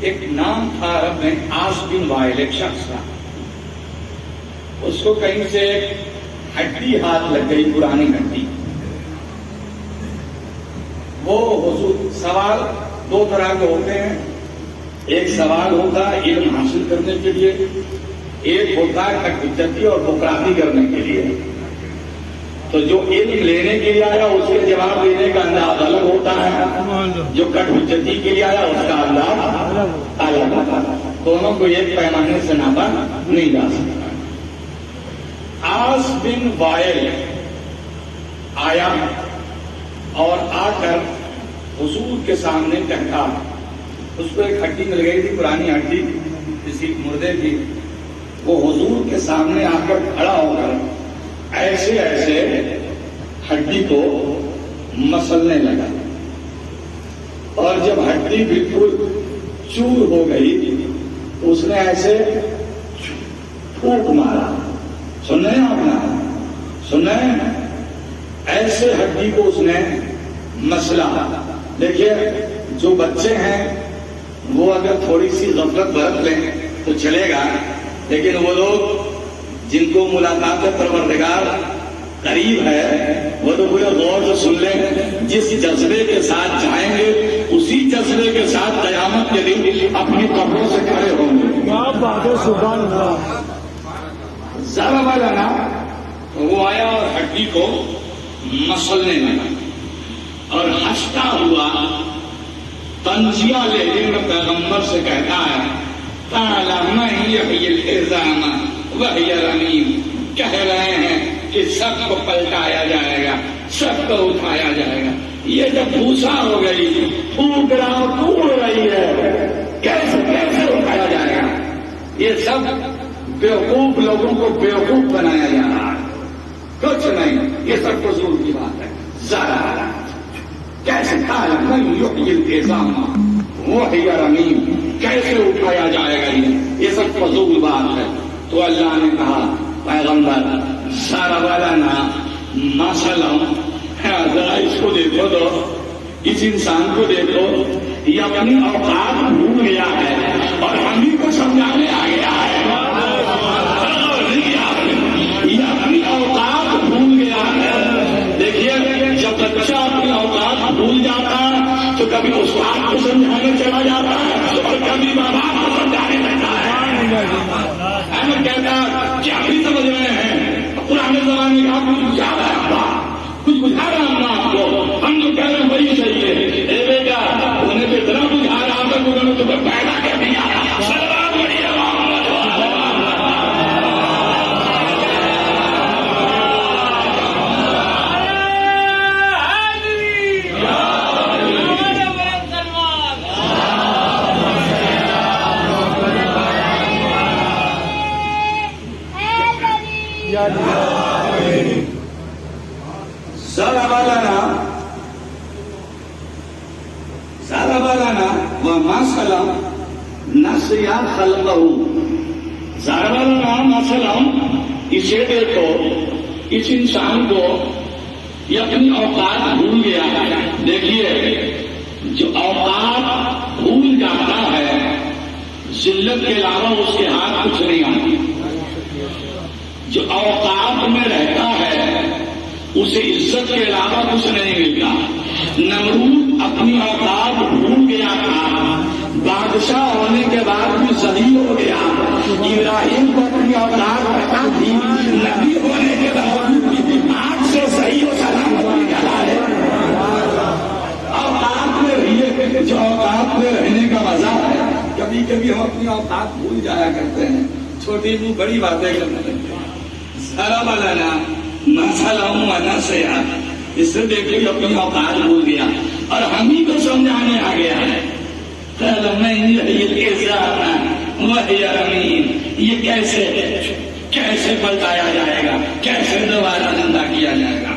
S1: ایک نام تھا عرب میں، عاص بن وائل ایک شخص تھا، اس کو کہیں سے ہڈی ہاتھ لگ گئی، پرانی ہڈی۔ وہ حضور، سوال دو طرح کے ہوتے ہیں، ایک سوال ہوتا ہے علم حاصل کرنے کے لیے، ایک ہوتا ہے کٹ حجتی اور بکراتی کرنے کے لیے۔ تو جو علم لینے کے لیے آیا اس کے جواب دینے کا انداز الگ ہوتا ہے، جو کٹ حجتی کے لیے آیا اس کا انداز الگ ہوتا ہے، دونوں کو ایک پیمانے سے ناپا نہیں جا سکتا۔ عاص بن وائل آیا اور آ کر حضور کے سامنے کہا، اس کو ایک ہڈی مل گئی تھی، پرانی ہڈی کسی مردے کی، وہ حضور کے سامنے آ کر کھڑا ہو کر ایسے ایسے ہڈی کو مسلنے لگا، اور جب ہڈی بالکل چور ہو گئی اس نے ایسے پھونک مارا۔ سن رہے ہیں آپ نا؟ سن رہے ہیں؟ ایسے ہڈی کو اس نے مسلا۔ دیکھیے جو بچے ہیں وہ اگر تھوڑی سی غفلت برت لیں تو چلے گا، لیکن وہ لوگ جن کو ملاقات پروردگار قریب ہے وہ تو پورے غور سے سن لیں، جس جذبے کے ساتھ جائیں گے اسی جذبے کے ساتھ قیامت کے دن اپنی قبروں سے کھڑے ہوں گے۔
S3: سبحان اللہ۔
S1: ذرا والا نا وہ آیا اور ہڈی کو مسلنے لگا اور ہنستا ہوا تنزیہ لینے میں پیغمبر سے کہتا ہے، قال من یحیی العظام وہی رمیم۔ کہہ رہے ہیں کہ سب کو پلٹایا جائے گا، سب کو اٹھایا جائے گا۔ یہ جب بھوسا ہو گئی، پھونک رہا ٹوٹ رہی ہے، کیسے کیسے اٹھایا جائے گا؟ یہ سب بیوقوف لوگوں کو بیوقوف بنایا جا رہا ہے، کچھ نہیں، یہ سب فضول کی بات ہے۔ ذرا کیسے قال من یحیی العظام وہی رمیم، کیسے اٹھایا جائے گا؟ یہ سب فضول بات ہے۔ تو اللہ نے کہا پیغمبر سارا والا نا مثلا، ذرا اس کو دیکھو تو، اس انسان کو دیکھو، یہ اپنی اوقات بھول گیا ہے اور ہم ہی کو سمجھانے آ گیا ہے۔ یہ اپنی اوقات بھول گیا ہے۔ دیکھیے جب بچہ اپنی اوقات بھول جاتا ہے تو کبھی استاد کو سمجھانے چلا جاتا ہے اور کبھی ماں باپ کو سمجھانے لگتا ہے۔ کہتا کیا بھی سمجھ رہے ہیں؟ پرانے زمانے کا کچھ بجھا رہا ہے ابا، کچھ بجھا رہا ہوں آپ کو، ہم جو کہہ رہے ہیں وہی صحیح ہے۔ اے بیٹا انہیں تو اتنا بجھا رہا تھا کہ انہوں نے تمہیں پیدا کر دیا۔
S2: ضرب لنا ومثلا نسیا خلقہ. ضرب لنا مثلا، اسے دیکھو، اس انسان کو یہ اپنی اوقات بھول گیا ہے. دیکھیے جو اوقات بھول جاتا ہے ذلت کے علاوہ اس کے ہاتھ کچھ نہیں آتی. جو اوقات میں رہتا ہے اسے عزت کے علاوہ کچھ نہیں ملتا. نمرود اپنی اوقات بھول گیا تھا، بادشاہ ہونے کے بعد بھی ذلیل ہو گیا. ابراہیم کو اپنی اوقات پتا تھی، نبی ہونے کے باوجود بھی آگ سے صحیح و سلامت نکلا ہے. اوقات میں رہیے، جو اوقات میں رہنے کا مزہ ہے. کبھی کبھی ہم اپنی اوقات بھول جایا کرتے ہیں، چھوٹی منہ بڑی باتیں کرنے لگتے ہیں. ضرب لنا مثلا ونسیا، اس سے دیکھو اپنی اوقات بھول گیا اور ہم ہی کو سمجھانے آ گیا ہے. یہ کیسے پلٹایا جائے گا، کیسے دوبارہ زندہ کیا جائے گا.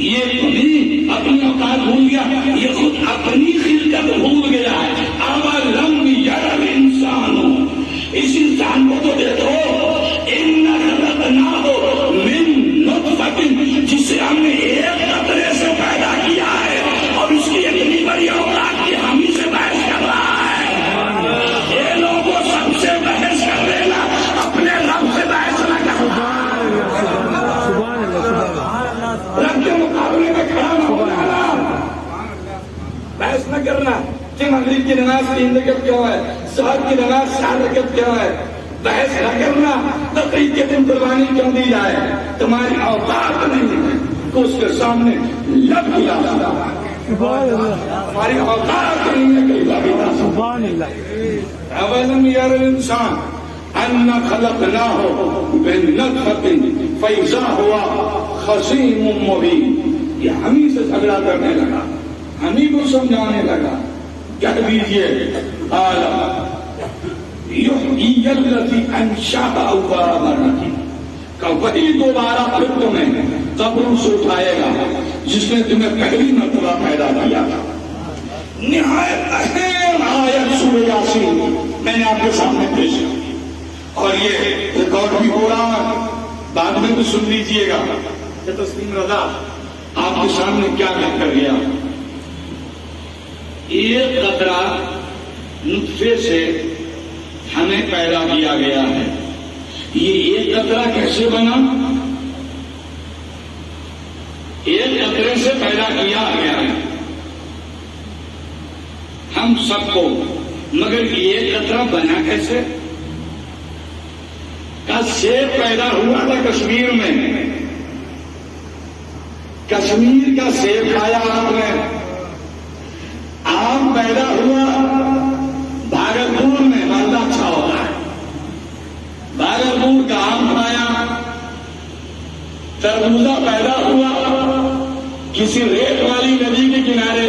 S2: یہ تمہیں اپنی اوقات بھول گیا، یہ خود اپنی خلقت بھول گیا ہے. اولم یری الانسان، اس انسان کو تو دیکھو، انا خلقناہ من نطفۃ، جسے ہم نے ایک قطرے سے پیدا کیا ہے اور اس کی اتنی بڑی اوقات کی ہم ہی سے بحث کر رہا ہے. یہ لوگوں سب سے بحث کر لینا، اپنے رب سے بحث نہ کرنا. رب کے مقابلے میں کھڑا نہ ہونا، بحث نہ کرنا کہ مغرب کی نماز 3 رکعت کیوں ہے، ظہر کی نماز 4 رکعت کیوں ہے. بحث نہ کرنا بقرعید کے دن قربانی کیوں دی جائے. تمہاری اوقات نہیں ہے تو اس کے سامنے لب ہلا دیا. ہماری اوقات نہیں ہے کہ لب ہلا.
S3: سبحان اللہ.
S2: اولم یری الانسان انا خلقناہ من نطفۃ فاذا هو خصیم مبین. یہ ہم ہی سے جھگڑا کرنے لگا، ہم ہی کو سمجھانے لگا. کہہ دیجیے یحیی الذی انشأ اول مرۃ، کہ وہی دوبارہ پھر تمہیں قبروں سے اٹھائے گا جس نے تمہیں پہلی مرتبہ پیدا کیا تھا. نہایت اہم آیت سورہ یاسین میں نے آپ کے سامنے پیش کی اور یہ ریکارڈ بھی ہو رہا ہے، بعد میں بھی سن لیجیے گا کہ تسلیم رضا آپ کے سامنے کیا کہہ کر گیا. ایک قطرہ نطفے سے ہمیں پیدا کیا گیا ہے. یہ ایک قطرہ کیسے بنا؟ ایک قطرے سے پیدا کیا گیا ہے ہم سب کو، مگر یہ قطرہ بنا کیسے؟ کا سیب پیدا ہوا تھا کشمیر میں، کشمیر کا سیب کھایا آپ نے. آم پیدا ہوا بھاگلپور میں، مالدہ اچھا ہوتا ہے، بھاگلپور کا آم کھایا. تربوزہ پیدا ہوا کسی ریت والی ندی کے کنارے،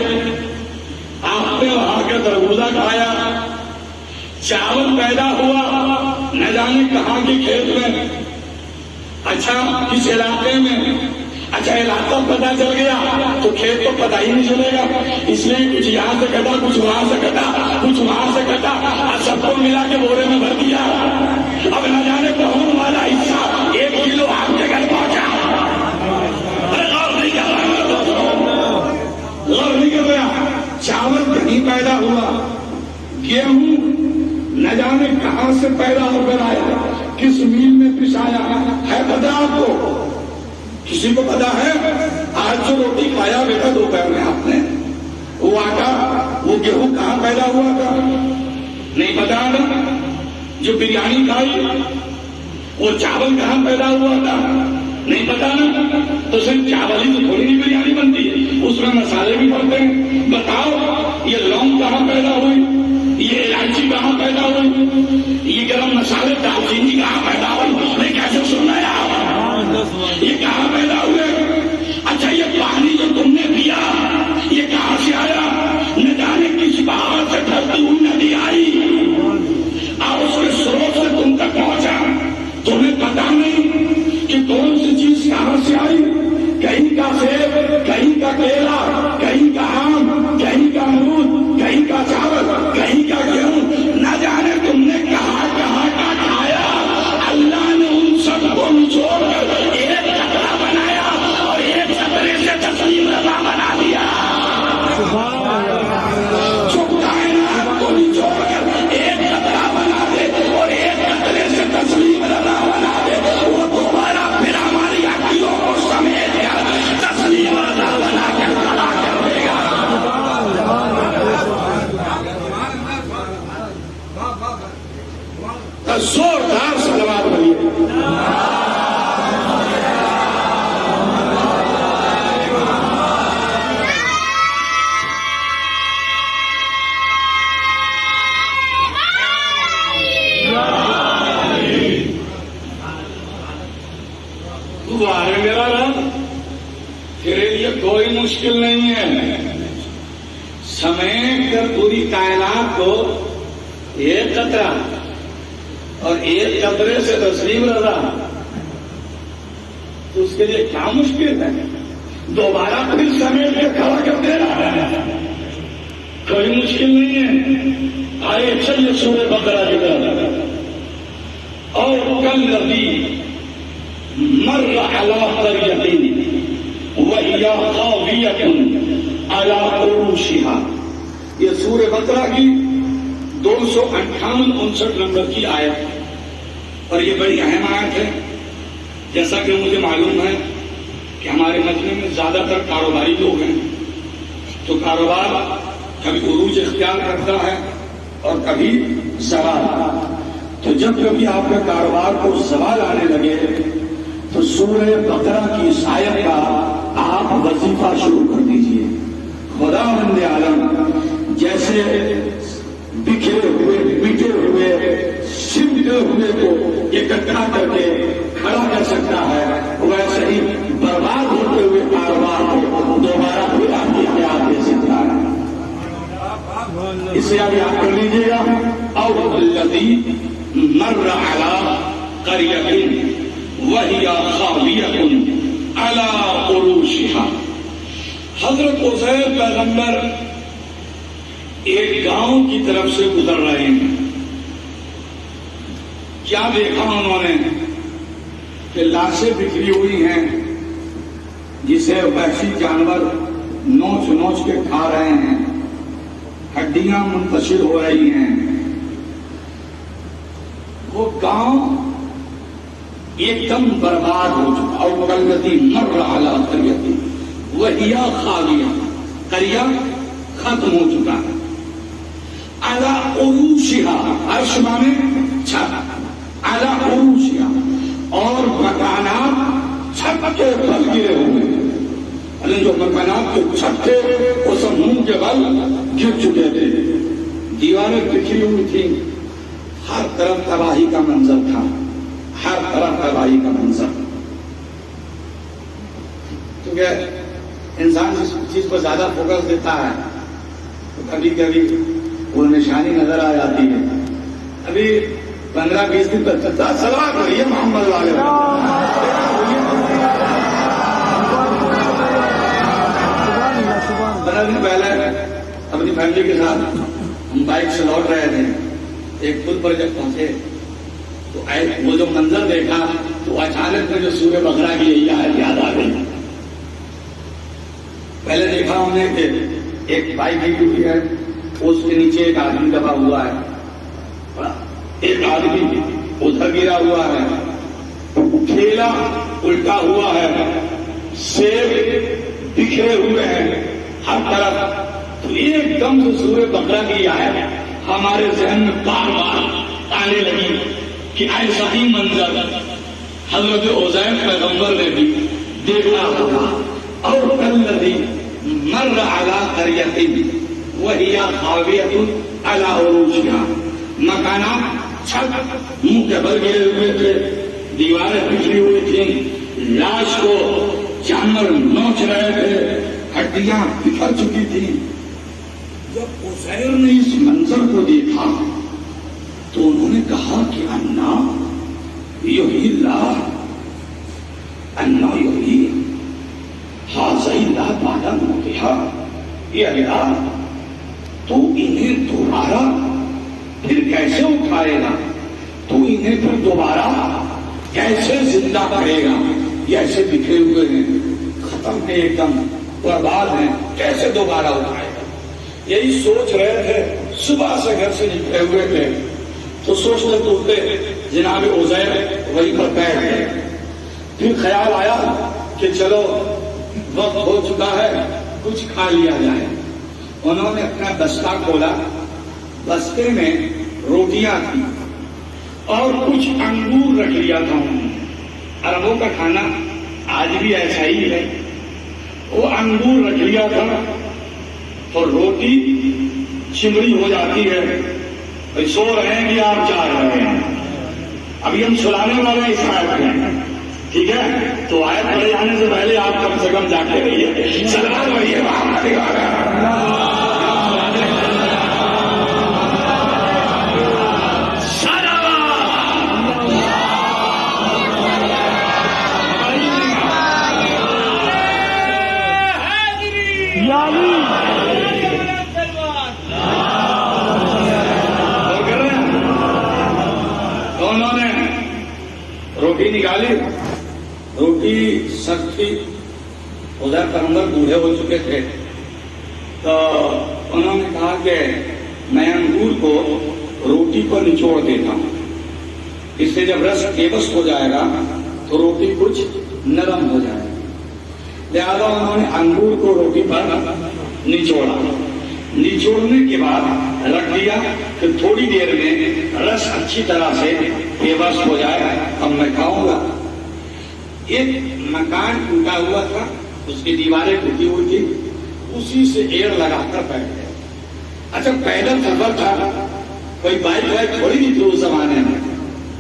S2: آپ نے وہاں کا تربوزہ کھایا. چاول پیدا ہوا نہ جانے کہاں کے کھیت میں، اچھا کس علاقے میں. اچھا علاقہ پتا چل گیا تو کھیت تو پتا ہی نہیں چلے گا، اس لیے کچھ یہاں سے کٹا، کچھ وہاں سے کٹا، کچھ وہاں سے کٹا، سب کو ملا کے بورے میں بھر دیا. اب نہ جانے کون والا حصہ 1 کلو آپ کے گھر پہنچا. غور نہیں کر رہا، غور نہیں کر رہا. چاول کہیں پیدا ہوا، گیہوں نہ جانے کہاں سے پیدا ہو کر آیا، کس میل میں پسایا ہے پتا آپ کو؟ کسی کو پتا ہے؟ آج جو روٹی کھایا بیٹا دوپہر میں آپ نے، وہ آٹا، وہ گیہوں کہاں پیدا ہوا تھا؟ نہیں پتا نا. جو بریانی کھائی وہ چاول کہاں پیدا ہوا تھا؟ نہیں پتا نا. تو صرف چاول ہی تو تھوڑی نہیں بریانی بنتی ہے، اس میں مسالے بھی پڑتے ہیں. بتاؤ یہ لونگ کہاں پیدا ہوئی، یہ الائچی کہاں پیدا ہوئی، یہ گرم مسالے دال چینی کہاں پیدا ہوئی؟ میں کیسے سننا ہے آپ؟ یہ کہاں پیدا ہوئے؟ اچھا یہ پانی جو تم نے پیا یہ کہاں سے آیا؟ نہ جانے کس بہار سے ٹھہرتی ہوئی ندی آئی زوردار صلوات پڑھیے. تو آ رہے میرا رب، تیرے لیے کوئی مشکل نہیں ہے. سمیٹ کر پوری کائنات کو ایک قطرہ اور ایک قطرے سے تسلیم رضا، تو اس کے لیے کیا مشکل ہے؟ دوبارہ پھر سمیٹ کے کھڑا کر دے رہا ہے، کوئی مشکل نہیں ہے. آئے چلیے سورہ بقرہ کی طرف. اور کل نبی مر علی قریۃ وہی خاویۃ علی عروشها. یہ سورہ بقرہ کی 258-59 نمبر کی آیت ہے، اور یہ بڑی اہم آیت ہے. جیسا کہ مجھے معلوم ہے کہ ہمارے مجمع میں زیادہ تر کاروباری لوگ ہیں، تو کاروبار کبھی عروج اختیار کرتا ہے اور کبھی زوال. تو جب کبھی آپ کے کاروبار کو زوال آنے لگے تو سورہ بقرہ کی اس آیت کا آپ وظیفہ شروع کر دیجئے. خدا بند عالم جیسے بکھرے ہوئے مٹے ہوئے سمٹے ہوئے کو اکٹھا کر کے کھڑا کر سکتا ہے، ویسے ہی برباد ہوتے ہوئے کاروبار کو دوبارہ پھر آپ کے ہاتھ دے سکتا ہے. اسے ابھی آپ کر لیجیے گا. اور الذی مر علی قریۃ وہی خاویۃ علی عروشها. حضرت عزیر پیغمبر ایک گاؤں کی طرف سے گزر رہے ہیں. کیا دیکھا انہوں نے کہ لاشیں بکھری ہوئی ہیں جسے وحشی جانور نوچ نوچ کے کھا رہے ہیں، ہڈیاں منتشر ہو رہی ہیں. وہ گاؤں ایک دم برباد ہو چکا. اور کلتی مر علی قریۃ وہی خاویہ، قریہ ختم ہو چکا ہے. علی عروشها، عرش مانے چھت، علی عروشها، اور مکانات چھت کے بل گرے ہوئے. یعنی جو مکانات کے چھت تھے وہ سب منہ کے بل گر چکے تھے. دیواریں بکھری ہوئی تھی، ہر طرف تباہی کا منظر تھا، ہر طرف تباہی کا منظر. کیونکہ انسان جس چیز پر زیادہ فوکس دیتا ہے تو کبھی کبھی وہ نشانی نظر آ جاتی ہے. ابھی 15-20 دن تک چلتا. صلوات پڑھیے محمد والے. 15 دن پہلے اپنی فیملی کے ساتھ ہم بائک سے لوٹ رہے تھے. ایک پل پر جب پہنچے تو وہ جو منظر دیکھا تو اچانک میں جو سورہ بقرہ کی یہی آیت یاد آ گئی. پہلے دیکھا ہم نے کہ ایک بائک گری ہوئی ہے، اس کے نیچے ایک آدمی دبا ہوا ہے، ایک آدمی ادھر گرا ہوا ہے، ٹھیلا الٹا ہوا ہے، سیب بکھرے ہوئے ہیں ہر طرف. تو ایک دم سے سورہ بقرہ کی آیت ہمارے ذہن میں بار بار آنے لگی کہ ایسا ہی منظر حضرت عزیر پیغمبر نے بھی دیکھا ہوگا. اور کلذی مر علی قریۃ وہی خاویۃ علی عروشها. مکانات چھت منہ کے بل گرے ہوئے تھے، دیواریں بکھری ہوئی تھیں، لاش کو جانور نوچ رہے تھے، ہڈیاں بکھر چکی تھی. جب عزیر نے اس منظر کو دیکھا تو انہوں نے کہا کہ انا یحیی اللہ، انا یحیی ھذا اللہ بعد موتها. یہ اللہ تو انہیں دوبارہ پھر کیسے اٹھائے گا؟ تو انہیں پھر دوبارہ کیسے زندہ کرے گا؟ یہ ایسے بکھرے ہوئے ہیں، ختم ہے، ایک دم برباد ہیں، کیسے دوبارہ اٹھائے گا؟ یہی سوچ رہے تھے. صبح سے گھر سے نکلے ہوئے تھے تو سوچتے ٹوٹتے جناب عزیر وہیں پر بیٹھ گئے. پھر خیال آیا کہ چلو وقت ہو چکا ہے، کچھ کھا لیا جائے. انہوں نے اپنا بستہ کھولا، بستے میں روٹیاں تھیں اور کچھ انگور رکھ لیا تھا انہوں نے. عربوں کا کھانا آج بھی ایسا ہی ہے. وہ انگور رکھ لیا تھا تو روٹی چمڑی ہو جاتی ہے. بھائی سو رہے ہیں کہ آپ جا رہے ہیں, ابھی ہم سلانے والے اس آیت میں, ٹھیک ہے؟ تو آیت پڑھے جانے سے پہلے آپ کم سے کم جا کے رہیے, سلام پڑھیے. روٹی نکالی, روٹی سخت تھی. ادھر پیغمبر بوڑھے ہو چکے تھے تو انہوں نے کہا کہ میں انگور کو روٹی پر نچوڑ دیتا ہوں, اس سے جب رس بےبس ہو جائے گا تو روٹی کچھ نرم ہو جائے گا. لہذا انہوں نے انگور کو روٹی پر نچوڑا. نچوڑنے کے بعد رکھ دیا کہ تھوڑی دیر میں رس اچھی طرح سے بےبس ہو جائے, اب میں کھاؤں گا. ایک مکان ٹوٹا ہوا تھا, اس کی دیواریں ٹوٹی ہوئی تھی, اسی سے ایڑ لگا کر بیٹھ گئے. اچھا پیدل سفر تھا, کوئی بائک وائک تھوڑی نہیں تھی اس زمانے میں,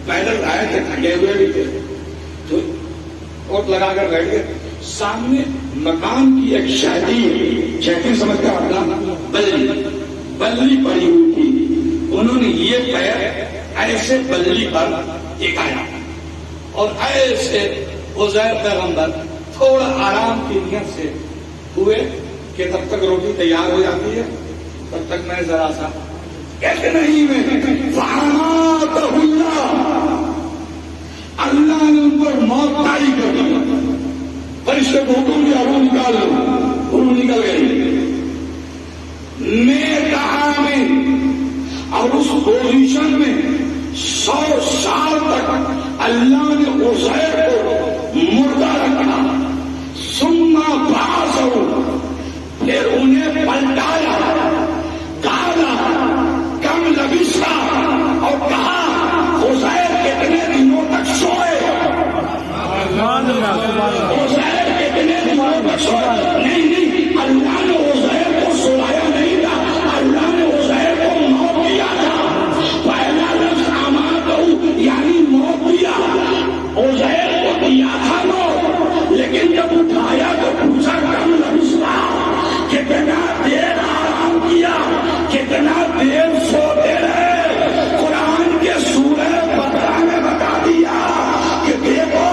S2: پیدل آئے تھے, تھکے ہوئے بھی تھے, تو کوٹ لگا کر بیٹھ گئے. سامنے مکان کی ایک شہدی, شہدی سمجھتے ہیں اپنا, بلی پڑی ہوئی تھی. انہوں نے یہ پیر ایسے بلی پر ٹکایا اور ایسے عزیر پیغمبر تھوڑا آرام کی نیت سے ہوئے کہ تب تک روٹی تیار ہو جاتی ہے, تب تک میں ذرا سا کہتے نہیں میں اللہ نے ان پر موت طاری کر دی. فرشتے کو حکم دیا, روح نکال لو, روح نکل گئی. میں کہا میں اور اس پوزیشن میں 100 سال تک اللہ نے عزیر کو مردہ رکھا. سما باسو, پھر انہیں پلٹایا, کالا کم لبسا, اور کہا عزیر کتنے دنوں تک سوئے, عزیر کتنے دنوں تک سوئے. نہیں, اللہ نے عزیر کو سلایا نہیں تھا, اللہ نے عزیر کو موت دیا تھا. پہلا لفظ اماتہ یعنی موت دیا, عزیر کو دیا تھا موت, لیکن جب اٹھایا تو پوچھا کم لبسا, کتنا دیر آرام کیا, کتنا دیر سوتے رہے. قرآن کے سورہ بقرہ میں بتا دیا کہ دیکھو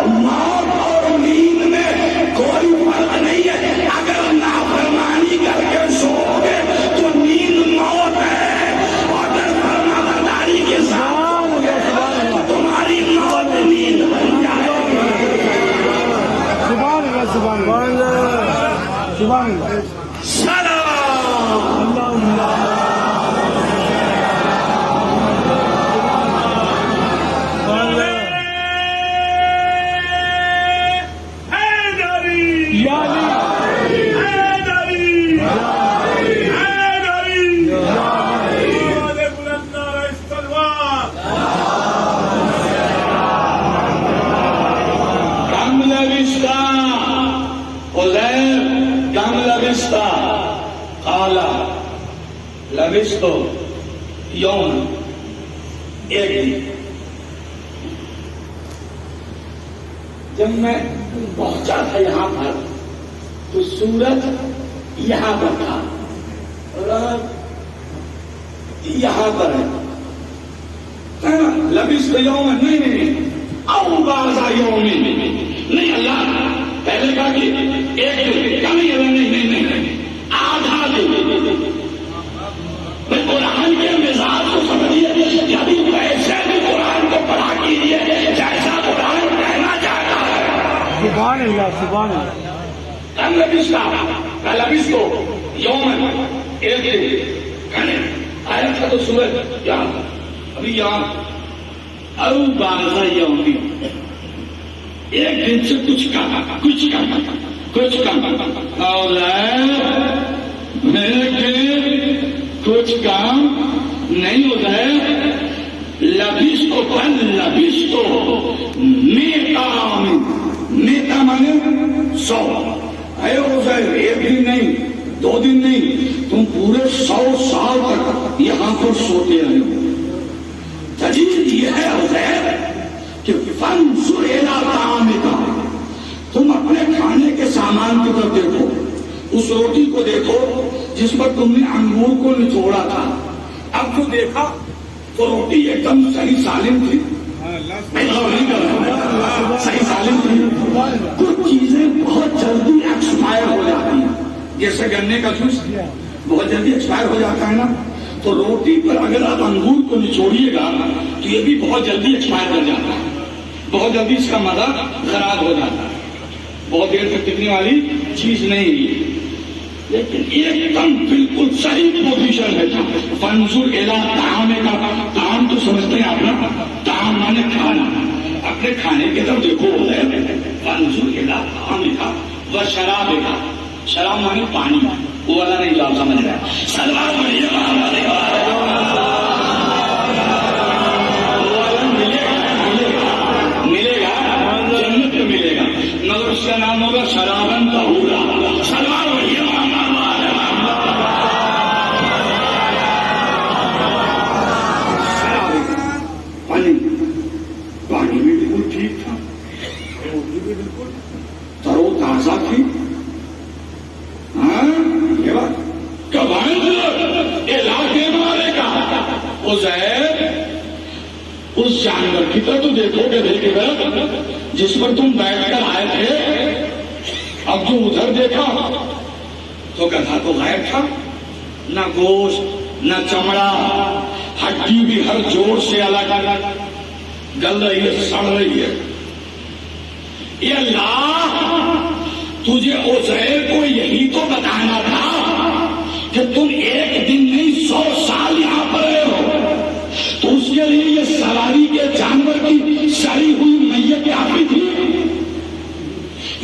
S2: موت اور نیند میں کوئی فرق نہیں ہے. اگر نافرمانی کر کے سو گے تو نیند موت ہے, اور اگر فرما برداری کے ساتھ سو گے تو تمہاری موت نیند بن جائے گی.
S3: سبحان اللہ, سبحان اللہ, سبحان اللہ.
S2: سلام
S3: اللہ
S2: لبستو یوم, ایک دن. جب میں پہنچا تھا یہاں پر تو سورج یہاں پر تھا اور یہاں پر ہے. لبستو یوم, نہیں او بازا یوم, نہیں اللہ پہلے کہا کہ ایک دن کا نہیں, آدھا دن. میں قرآن کے مزاج کو سمجھیے, کبھی ویسے بھی قرآن کو پڑھا کیجیے جیسا قرآن کہنا چاہتا ہے.
S3: سبحان اللہ, سبحان اللہ.
S2: لبس کو یوم, ایک دن کہنے آیا تھا تو سورج یہاں, ابھی یہاں او بازا یومی, ایک دن سے کچھ کم اور میرے کچھ کام نہیں ہوتا ہے, لبستو بل لبستو میتا مانے 100. اے عزیر ایک دن نہیں 2 دن نہیں تم پورے 100 سال تک یہاں پر سوتے رہے ہو. تجید یہ ہے عزیر کہ فانظر الی طعامک، تم اپنے کھانے کے سامان کی طرف دیکھو، اس روٹی کو دیکھو جس پر تم نے انگور کو نچوڑا تھا. اب جو دیکھا تو روٹی ایک دم صحیح سالم تھی، صحیح سالم تھی. کچھ چیزیں بہت جلدی ایکسپائر ہو جاتی ہیں، جیسے گنے کا جوس بہت جلدی ایکسپائر ہو جاتا ہے نا، تو روٹی پر اگر آپ انگور کو نچوڑیے گا تو یہ بھی بہت جلدی ایکسپائر ہو جاتا ہے، بہت جلدی اس کا مزہ خراب ہو جاتا ہے، بہت دیر تک ٹکنے والی چیز نہیں ہے. لیکن ایک دم بالکل صحیح پوزیشن ہے. فانظر الی طعامک، طعام تو سمجھتے ہیں آپ نا، طعام مانے کھانا، اپنے کھانے کی طرف دیکھو. فانظر الی طعامک وشرابک، شراب مانے پانی، وہ والا نہیں جو آپ سمجھ رہے ہیں. سلوات پڑھیے ملے گا جنت میں ملے گا، مگر اس کا نام ہوگا شرابن طہورا. سلوات پڑھیے پانی بھی بالکل ٹھیک تھا، روٹی بھی بالکل ترو تازہ تھی. یہ بات کب علاقے والے کا عزیر اس جانور کی طرح تو دیکھو کہ دیکھے گا جس پر تم بیٹھ کر آئے تھے. اب جو ادھر دیکھا تو گدھا تو غائب تھا، نہ گوشت نہ چمڑا، ہڈی بھی ہر جوڑ سے الگ الگ گل رہی ہے، سڑ رہی ہے. یہ اللہ تجھے عزیر کو یہی تو بتانا تھا کہ تم ایک دن نہیں 100 سال یہاں پر رہے ہو، تو اس کے لیے یہ سواری کے جانور کی سڑی ہوئی میت کافی تھی.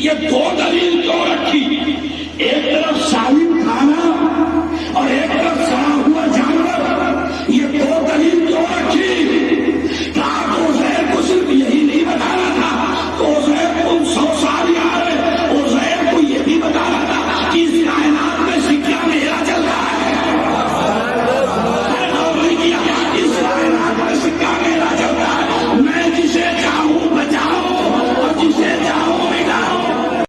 S2: یہ 2 دلیل کیوں رکھی؟ ایک طرف سالم کھانا اور ایک طرف